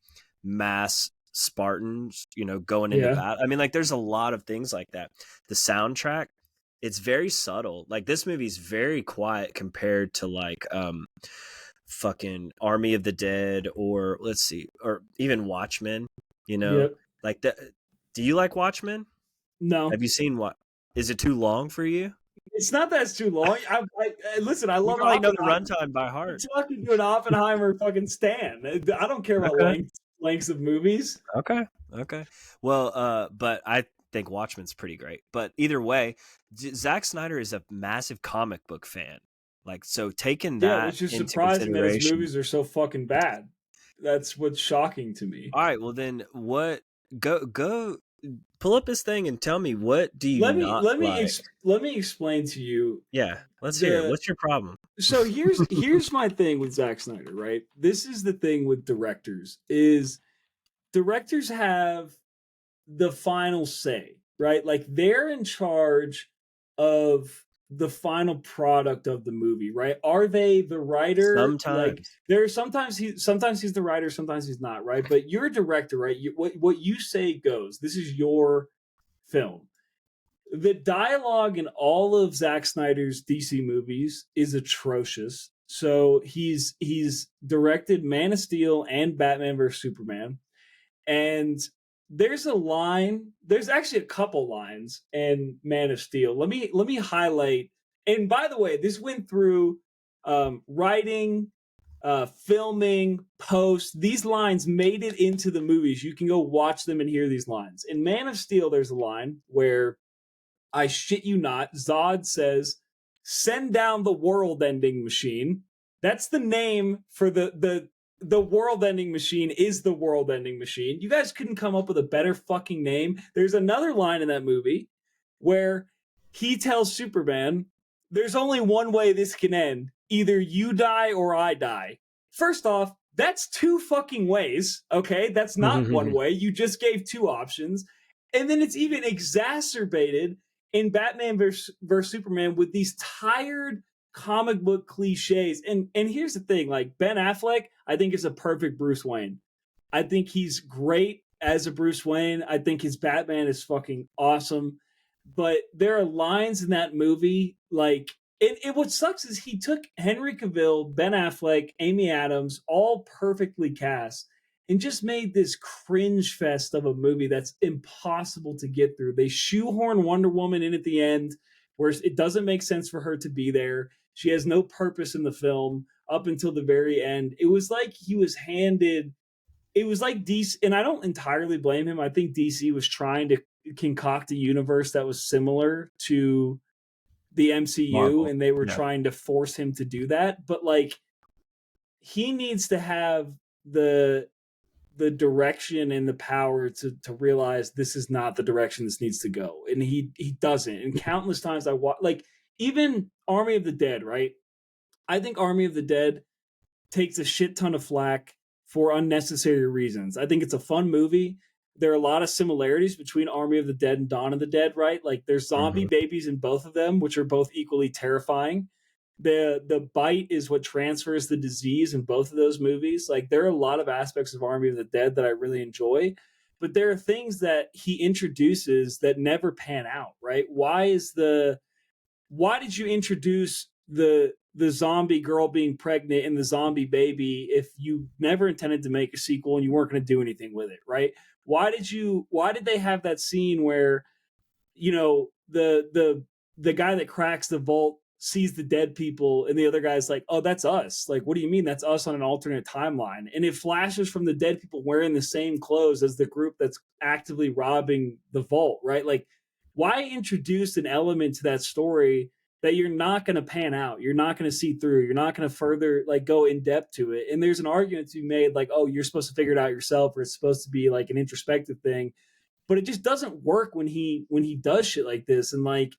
Speaker 1: mass Spartans, going into
Speaker 2: Yeah.
Speaker 1: battle. I mean, like, there's a lot of things like that. The soundtrack, it's very subtle. Like, this movie's very quiet compared to like fucking Army of the Dead, or let's see, or even Watchmen, you know?
Speaker 2: Yep.
Speaker 1: Like that. Do you like Watchmen?
Speaker 2: No.
Speaker 1: Have you seen what? Is it too long for you?
Speaker 2: It's not that it's too long. Listen. I
Speaker 1: You
Speaker 2: love
Speaker 1: probably know the
Speaker 2: Oppenheimer.
Speaker 1: runtime by
Speaker 2: You're
Speaker 1: heart.
Speaker 2: talking to an Oppenheimer fucking stan. I don't care about
Speaker 1: Okay.
Speaker 2: lengths of movies.
Speaker 1: Okay. Okay. Well, but I think Watchmen's pretty great. But either way, Zack Snyder is a massive comic book fan. Like, so taking
Speaker 2: Yeah,
Speaker 1: that
Speaker 2: which is
Speaker 1: into
Speaker 2: surprising that his
Speaker 1: consideration.
Speaker 2: movies are so fucking bad. That's what's shocking to me.
Speaker 1: All right. Well, then what? Go pull up this thing and tell me, what do you
Speaker 2: Let me
Speaker 1: not
Speaker 2: let me
Speaker 1: like?
Speaker 2: ex- let me explain to you
Speaker 1: Yeah. Let's hear it.
Speaker 2: the.
Speaker 1: What's your problem?
Speaker 2: So here's my thing with Zack Snyder. Right, this is the thing with directors is directors have the final say, right? Like they're in charge of the final product of the movie, right? Are they the writer? Like
Speaker 1: Sometimes.
Speaker 2: there's sometimes he's the writer, sometimes he's not, right? But you're a director, right? What you say goes. This is your film. The dialogue in all of Zack Snyder's DC movies is atrocious. So he's directed Man of Steel and Batman vs Superman, and there's a line. There's actually a couple lines in Man of Steel. Let me highlight. And by the way, this went through writing, filming, post. These lines made it into the movies. You can go watch them and hear these lines. In Man of Steel, there's a line where, I shit you not, Zod says, "Send down the world-ending machine." That's the name for the world-ending machine. Is the world-ending machine. You guys couldn't come up with a better fucking name. There's another line in that movie where he tells Superman, "There's only one way this can end. Either you die or I die." First off, that's two fucking ways, okay? That's not one way. You just gave two options. And then it's even exacerbated in Batman versus Superman with these tired comic book cliches. And here's the thing, like, Ben Affleck, I think, is a perfect Bruce Wayne. I think he's great as a Bruce Wayne. I think his Batman is fucking awesome. But there are lines in that movie, like, what sucks is he took Henry Cavill, Ben Affleck, Amy Adams, all perfectly cast, and just made this cringe fest of a movie that's impossible to get through. They shoehorn Wonder Woman in at the end, where it doesn't make sense for her to be there. She has no purpose in the film up until the very end. It was like he was handed. It was like DC, and I don't entirely blame him. I think DC was trying to concoct a universe that was similar to the MCU,
Speaker 1: Marvel.
Speaker 2: and they were
Speaker 1: Yeah.
Speaker 2: trying to force him to do that. But like, he needs to have the direction and the power to realize this is not the direction this needs to go, and he doesn't. And countless times I watch, like, even Army of the Dead, right? I think Army of the Dead takes a shit ton of flack for unnecessary reasons. I think it's a fun movie. There are a lot of similarities between Army of the Dead and Dawn of the Dead, right? Like, there's zombie babies in both of them, which are both equally terrifying. The bite is what transfers the disease in both of those movies. Like, there are a lot of aspects of Army of the Dead that I really enjoy, but there are things that he introduces that never pan out, right? Why did you introduce the zombie girl being pregnant and the zombie baby if you never intended to make a sequel and you weren't going to do anything with it, right? Why did they have that scene where, the guy that cracks the vault sees the dead people and the other guy's like, "Oh, that's us." Like, what do you mean that's us on an alternate timeline? And it flashes from the dead people wearing the same clothes as the group that's actively robbing the vault, right? Like, why introduce an element to that story that you're not going to pan out, you're not going to see through, you're not going to further, like, go in depth to it? And there's an argument to be made, like, "Oh, you're supposed to figure it out yourself, or it's supposed to be like an introspective thing." But it just doesn't work when he does shit like this. And like,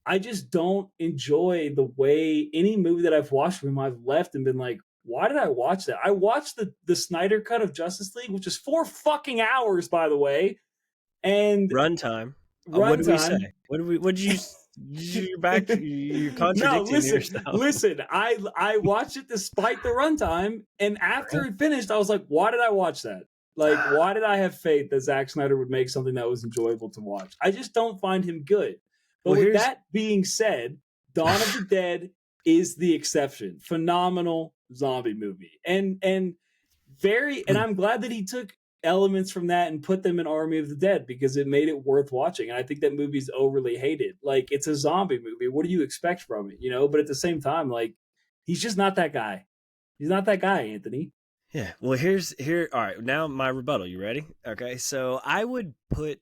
Speaker 2: I just don't enjoy the way any movie that I've watched from him, I've left and been like, why did I watch that? I watched the Snyder cut of Justice League, which is 4 fucking hours, by the way, and
Speaker 1: Runtime. What did we say?
Speaker 2: runtime.
Speaker 1: What did you? You're back. You're
Speaker 2: No,
Speaker 1: contradicting yourself.
Speaker 2: listen. I watched it despite the runtime, and after it finished, I was like, why did I watch that? Like, why did I have faith that Zack Snyder would make something that was enjoyable to watch? I just don't find him good. But
Speaker 1: Well,
Speaker 2: with that being said, Dawn of the Dead is the exception. Phenomenal zombie movie. And I'm glad that he took elements from that and put them in Army of the Dead, because it made it worth watching. And I think that movie's overly hated. Like, it's a zombie movie. What do you expect from it? But at the same time, like, he's just not that guy. He's not that guy, Anthony.
Speaker 1: Yeah. Well, here. All right. Now my rebuttal. You ready? Okay. So I would put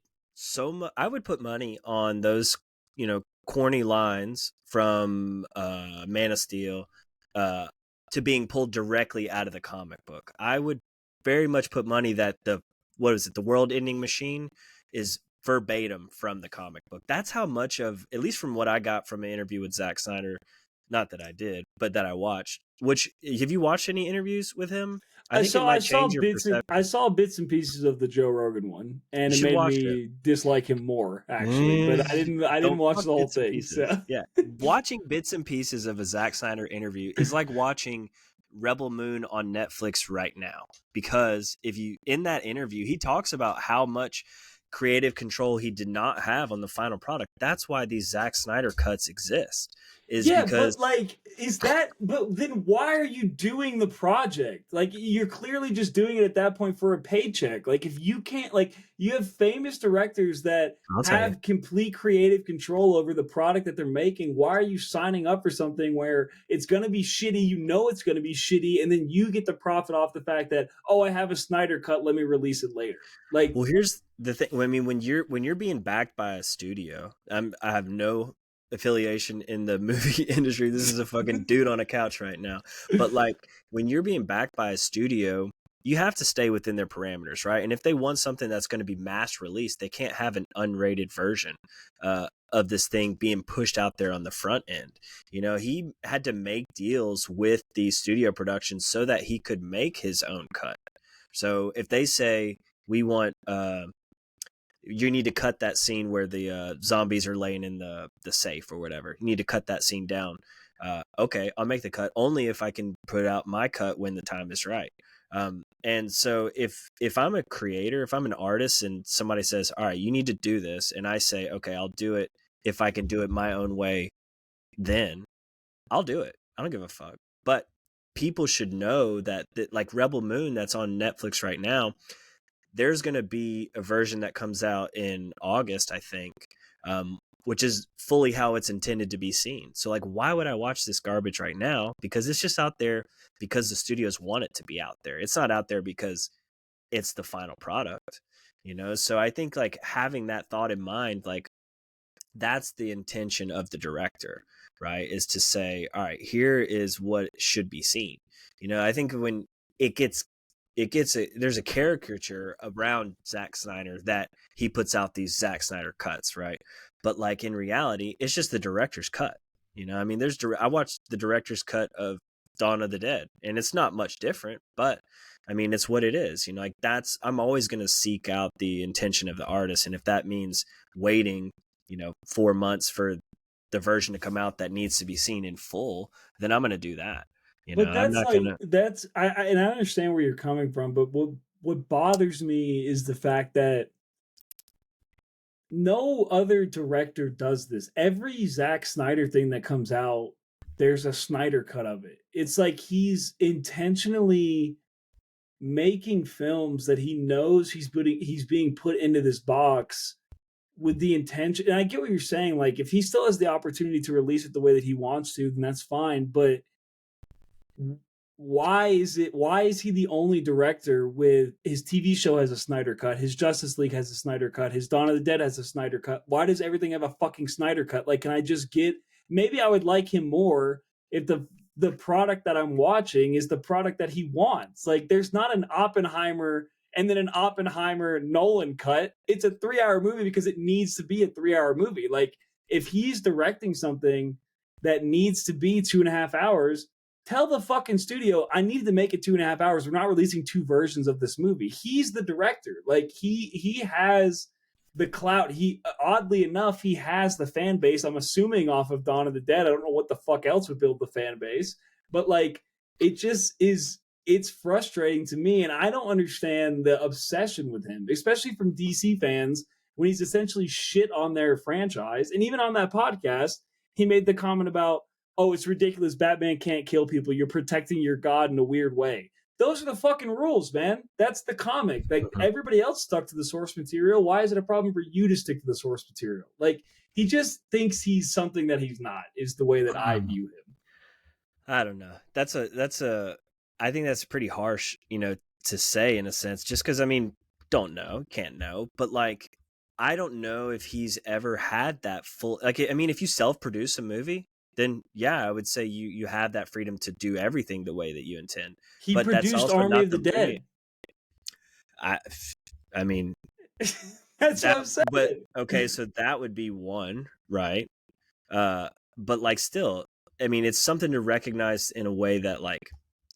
Speaker 1: money on those, corny lines from Man of Steel to being pulled directly out of the comic book. I would very much put money that the world ending machine is verbatim from the comic book. That's how much of, at least from what I got from an interview with Zack Snyder, not that I did, but that I watched. Which, have you watched any interviews with him? I think it might change your perception.
Speaker 2: I saw bits and pieces of the Joe Rogan one, and
Speaker 1: You
Speaker 2: it
Speaker 1: should
Speaker 2: made
Speaker 1: watch
Speaker 2: me dislike him more, actually. But I didn't
Speaker 1: Don't
Speaker 2: watch
Speaker 1: fuck
Speaker 2: the whole
Speaker 1: bits and
Speaker 2: thing.
Speaker 1: pieces.
Speaker 2: So.
Speaker 1: Yeah, watching bits and pieces of a Zack Snyder interview is like watching Rebel Moon on Netflix right now, because in that interview he talks about how much creative control he did not have on the final product. That's why these Zack Snyder cuts exist. is
Speaker 2: Yeah,
Speaker 1: because
Speaker 2: but like, but then why are you doing the project? Like, you're clearly just doing it at that point for a paycheck. Like, if you can't, like, you have famous directors that
Speaker 1: I'll tell you.
Speaker 2: have complete creative control over the product that they're making. Why are you signing up for something where it's going to be shitty? You know it's going to be shitty, and then you get the profit off the fact that, oh, I have a Snyder cut. Let me release it later. Like,
Speaker 1: Well, here's the thing. I mean, when you're being backed by a studio, I have no affiliation in the movie industry. This is a fucking dude on a couch right now. But like when you're being backed by a studio, you have to stay within their parameters, right? And if they want something that's going to be mass released, they can't have an unrated version of this thing being pushed out there on the front end. You know, he had to make deals with the studio productions so that he could make his own cut. So if they say we want you need to cut that scene where the zombies are laying in the safe or whatever, you need to cut that scene down. Okay, I'll make the cut only if I can put out my cut when the time is right. And so if I'm a creator, if I'm an artist and somebody says, all right, you need to do this, and I say, okay, I'll do it if I can do it my own way, then I'll do it. I don't give a fuck. But people should know that like Rebel Moon that's on Netflix right now, there's going to be a version that comes out in August, I think, which is fully how it's intended to be seen. So, like, why would I watch this garbage right now? Because it's just out there because the studios want it to be out there. It's not out there because it's the final product, you know? So, I think, like, having that thought in mind, like, that's the intention of the director, right? Is to say, all right, here is what should be seen. You know, I think when it gets there's a caricature around Zack Snyder that he puts out these Zack Snyder cuts, right? But like in reality, it's just the director's cut. You know, I mean, I watched the director's cut of Dawn of the Dead, and it's not much different, but I mean, it's what it is. You know, like I'm always going to seek out the intention of the artist, and if that means waiting, 4 months for the version to come out that needs to be seen in full, then I'm going to do that.
Speaker 2: but
Speaker 1: I'm
Speaker 2: that's
Speaker 1: not going
Speaker 2: like
Speaker 1: to.
Speaker 2: that's and I understand where you're coming from, but what bothers me is the fact that no other director does this. Every Zack Snyder thing that comes out, there's a Snyder cut of it. It's like he's intentionally making films that he knows he's being put into this box with the intention. And I get what you're saying. Like, if he still has the opportunity to release it the way that he wants to, then that's fine. But why is he the only director with his TV show has a Snyder cut, his Justice League has a Snyder cut, his Dawn of the Dead has a Snyder cut? Why does everything have a fucking Snyder cut? Like, can I just get, maybe I would like him more if the product that I'm watching is the product that he wants. Like, there's not an Oppenheimer and then an Oppenheimer Nolan cut. It's a 3 hour movie because it needs to be a 3 hour movie. Like, if he's directing something that needs to be 2.5 hours, tell the fucking studio I needed to make it 2.5 hours. We're not releasing two versions of this movie. He's the director. Like, he has the clout. He, oddly enough, he has the fan base. I'm assuming off of Dawn of the Dead. I don't know what the fuck else would build the fan base, but like, it just is. It's frustrating to me, and I don't understand the obsession with him, especially from DC fans, when he's essentially shit on their franchise. And even on that podcast, he made the comment about, oh, it's ridiculous. Batman can't kill people. You're protecting your god in a weird way. Those are the fucking rules, man. That's the comic. Like, everybody else stuck to the source material. Why is it a problem for you to stick to the source material? Like, he just thinks he's something that he's not, is the way that I view him.
Speaker 1: I don't know. I think that's pretty harsh, to say in a sense, just because, I mean, don't know, can't know, but like, I don't know if he's ever had that full, like, I mean, if you self-produce a movie, then yeah, I would say you have that freedom to do everything the way that you intend,
Speaker 2: He
Speaker 1: but that's
Speaker 2: produced
Speaker 1: also
Speaker 2: Army
Speaker 1: not
Speaker 2: of the
Speaker 1: the movie.
Speaker 2: Dead.
Speaker 1: I, I mean,
Speaker 2: That's what
Speaker 1: that,
Speaker 2: I'm
Speaker 1: but
Speaker 2: saying.
Speaker 1: okay, so that would be one, right? But like still, I mean, it's something to recognize in a way that like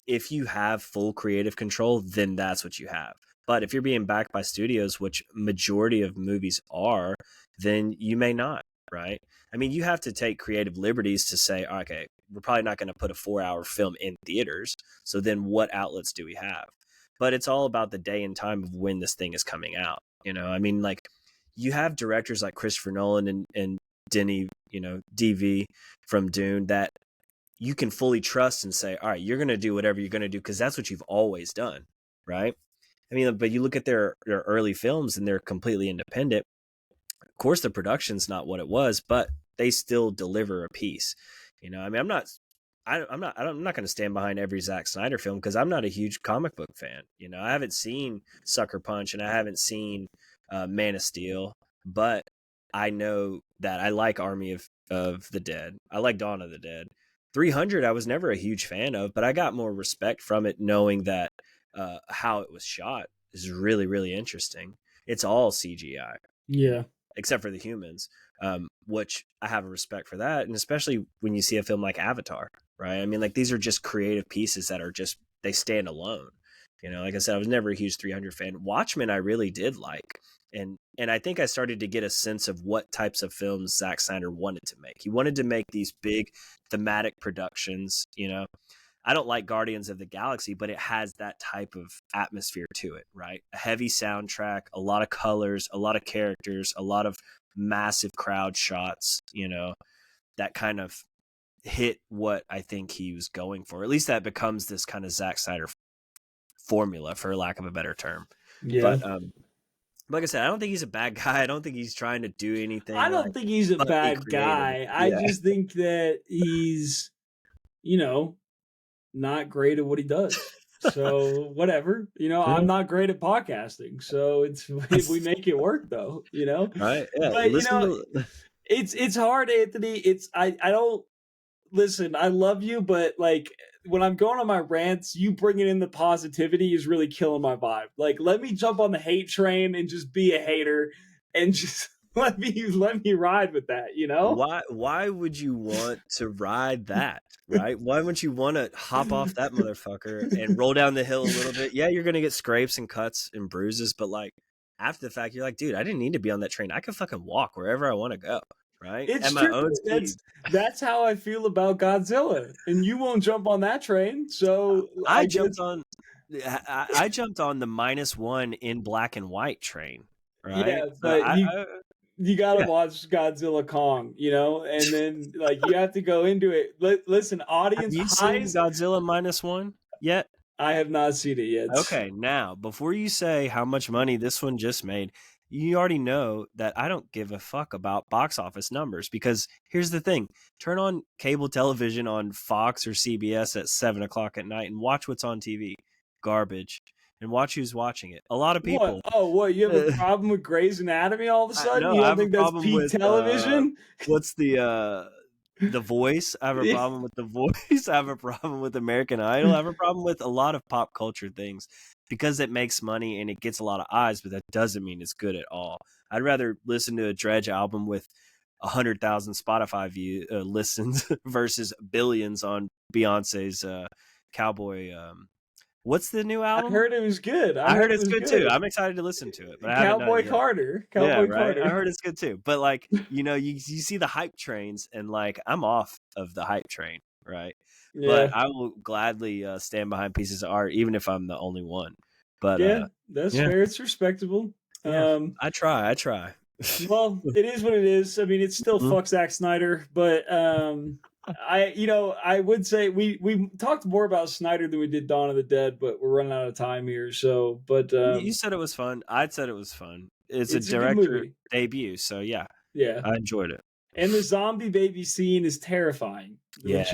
Speaker 1: if you have full creative control, then that's what you have. But if you're being backed by studios, which majority of movies are, then you may not, right? I mean, you have to take creative liberties to say, okay, we're probably not going to put a 4 hour film in theaters. So then what outlets do we have? But it's all about the day and time of when this thing is coming out. I mean, like you have directors like Christopher Nolan and Denny, DV from Dune, that you can fully trust and say, all right, you're going to do whatever you're going to do because that's what you've always done, right? I mean, but you look at their early films and they're completely independent. Of course, the production's not what it was, but they still deliver a piece. I mean, I'm not going to stand behind every Zack Snyder film because I'm not a huge comic book fan. I haven't seen Sucker Punch and I haven't seen Man of Steel, but I know that I like Army of the Dead. I like Dawn of the Dead. 300 I was never a huge fan of, but I got more respect from it knowing that how it was shot is really, really interesting. It's all CGI.
Speaker 2: Yeah.
Speaker 1: Except for the humans, which I have a respect for that. And especially when you see a film like Avatar, right? I mean, like, these are just creative pieces that are just, they stand alone. Like I said, I was never a huge 300 fan. Watchmen I really did like. And I think I started to get a sense of what types of films Zack Snyder wanted to make. He wanted to make these big thematic productions. I don't like Guardians of the Galaxy, but it has that type of atmosphere to it, right? A heavy soundtrack, a lot of colors, a lot of characters, a lot of massive crowd shots, that kind of hit what I think he was going for. At least that becomes this kind of Zack Snyder formula, for lack of a better term.
Speaker 2: Yeah.
Speaker 1: But like I said, I don't think he's a bad guy. I don't think he's trying to do anything.
Speaker 2: I don't think he's a bad guy. I just think that he's, not great at what he does. So whatever, I'm not great at podcasting. So we make it work though,
Speaker 1: Right. Yeah.
Speaker 2: But it's hard, Anthony. I don't listen, I love you, but like when I'm going on my rants, you bringing in the positivity is really killing my vibe. Like, let me jump on the hate train and just be a hater and just let me ride with that,
Speaker 1: Why would you want to ride that, right? Why wouldn't you want to hop off that motherfucker and roll down the hill a little bit? Yeah, you're gonna get scrapes and cuts and bruises, but like after the fact, you're like, dude, I didn't need to be on that train. I could fucking walk wherever I want to go, right?
Speaker 2: It's
Speaker 1: At my
Speaker 2: true.
Speaker 1: own speed.
Speaker 2: That's how I feel about Godzilla, and you won't jump on that train. So
Speaker 1: I jumped on the -1 in black and white train, right?
Speaker 2: Yeah,
Speaker 1: So
Speaker 2: but you gotta watch Godzilla Kong, and then like you have to go into it. Listen, audience,
Speaker 1: have you seen Godzilla -1 yet?
Speaker 2: I have not seen it yet.
Speaker 1: Okay, now before you say how much money this one just made, you already know that I don't give a fuck about box office numbers, because here's the thing: turn on cable television on Fox or CBS at 7 o'clock at night and watch what's on TV. Garbage. And watch who's watching it. A lot of people.
Speaker 2: What? Oh, what? You have a problem with Grey's Anatomy all of a sudden?
Speaker 1: No,
Speaker 2: you
Speaker 1: I
Speaker 2: don't
Speaker 1: have a
Speaker 2: think that's
Speaker 1: problem
Speaker 2: peak
Speaker 1: with
Speaker 2: television?
Speaker 1: what's the Voice? I have a problem with The Voice. I have a problem with American Idol. I have a problem with a lot of pop culture things because it makes money and it gets a lot of eyes, but that doesn't mean it's good at all. I'd rather listen to a Dredg album with 100,000 Spotify listens versus billions on Beyonce's Cowboy. What's the new album?
Speaker 2: I heard it was good.
Speaker 1: I heard it's good too. I'm excited to listen to it. But
Speaker 2: Cowboy Carter. Carter.
Speaker 1: I heard it's good too. But like, you see the hype trains, and like, I'm off of the hype train, right? Yeah. But I will gladly stand behind pieces of art, even if I'm the only one. But
Speaker 2: that's fair. It's respectable.
Speaker 1: Yeah, I try.
Speaker 2: Well, it is what it is. I mean, it's still fuck Zack Snyder, but I would say we talked more about Snyder than we did Dawn of the Dead, but we're running out of time here. So, but
Speaker 1: you said it was fun. I said it was fun. It's a director debut, so yeah, I enjoyed it.
Speaker 2: And the zombie baby scene is terrifying.
Speaker 1: Yeah,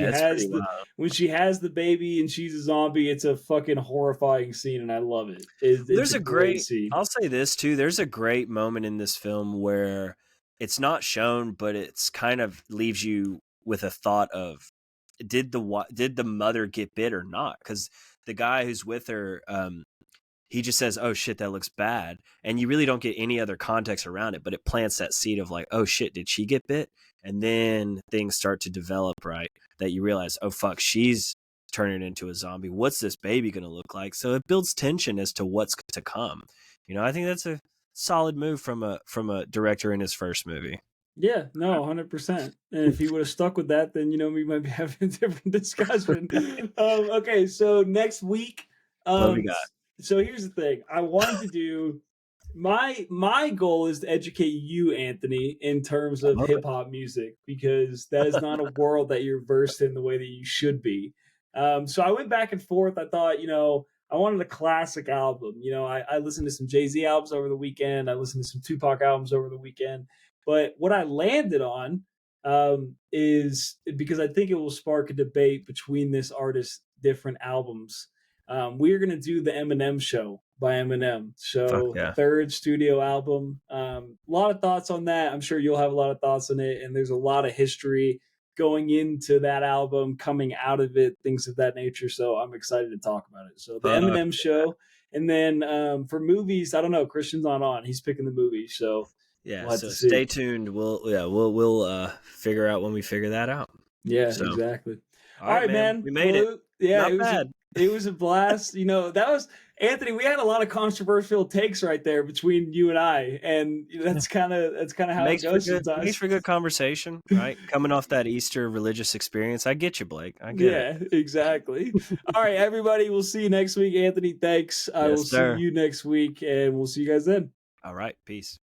Speaker 2: when she has the baby and she's a zombie, it's a fucking horrifying scene, and I love it. There's a great scene.
Speaker 1: I'll say this too. There's a great moment in this film where it's not shown, but it's kind of leaves you with a thought of, did the mother get bit or not? Because the guy who's with her, he just says, "Oh shit, that looks bad," and you really don't get any other context around it, but it plants that seed of like, "Oh shit, did she get bit?" And then things start to develop, right? That you realize, "Oh fuck, she's turning into a zombie. What's this baby going to look like?" So it builds tension as to what's to come. I think that's a solid move from a director in his first movie.
Speaker 2: Yeah, no, 100%. And if he would have stuck with that, then we might be having a different discussion. Okay, so next week,
Speaker 1: what we got?
Speaker 2: So here's the thing. I wanted to do My goal is to educate you, Anthony, in terms
Speaker 1: I
Speaker 2: of
Speaker 1: love
Speaker 2: hip
Speaker 1: it.
Speaker 2: hop music, because that is not a world that you're versed in the way that you should be. So I went back and forth. I thought, I wanted a classic album. I listened to some Jay-Z albums over the weekend. I listened to some Tupac albums over the weekend. But what I landed on, is because I think it will spark a debate between this artist's different albums. We're going to do the Eminem Show by Eminem.
Speaker 1: Fuck
Speaker 2: So the
Speaker 1: yeah.
Speaker 2: third studio album. A lot of thoughts on that. I'm sure you'll have a lot of thoughts on it. And there's a lot of history going into that album, coming out of it, things of that nature. So I'm excited to talk about it. So the
Speaker 1: Fuck
Speaker 2: Eminem
Speaker 1: yeah.
Speaker 2: Show. And then for movies, I don't know. Christian's not on. He's picking the movie. So
Speaker 1: Yeah,
Speaker 2: we'll have to
Speaker 1: so stay
Speaker 2: see.
Speaker 1: tuned. We'll figure out when we figure that out.
Speaker 2: Yeah,
Speaker 1: So,
Speaker 2: exactly.
Speaker 1: all
Speaker 2: All
Speaker 1: right,
Speaker 2: right,
Speaker 1: man,
Speaker 2: man.
Speaker 1: we made
Speaker 2: Well,
Speaker 1: it.
Speaker 2: yeah,
Speaker 1: Not bad.
Speaker 2: it was a blast. That was Anthony. We had a lot of controversial takes right there between you and I, and that's kind of how it goes
Speaker 1: Makes
Speaker 2: sometimes.
Speaker 1: for good conversation, right? Coming off that Easter religious experience, I get you, Blake. I get it.
Speaker 2: Yeah, exactly. All right, everybody. We'll see you next week. Anthony, thanks. I will
Speaker 1: Yes,
Speaker 2: see
Speaker 1: sir.
Speaker 2: you next week, and we'll see you guys then.
Speaker 1: All right, peace.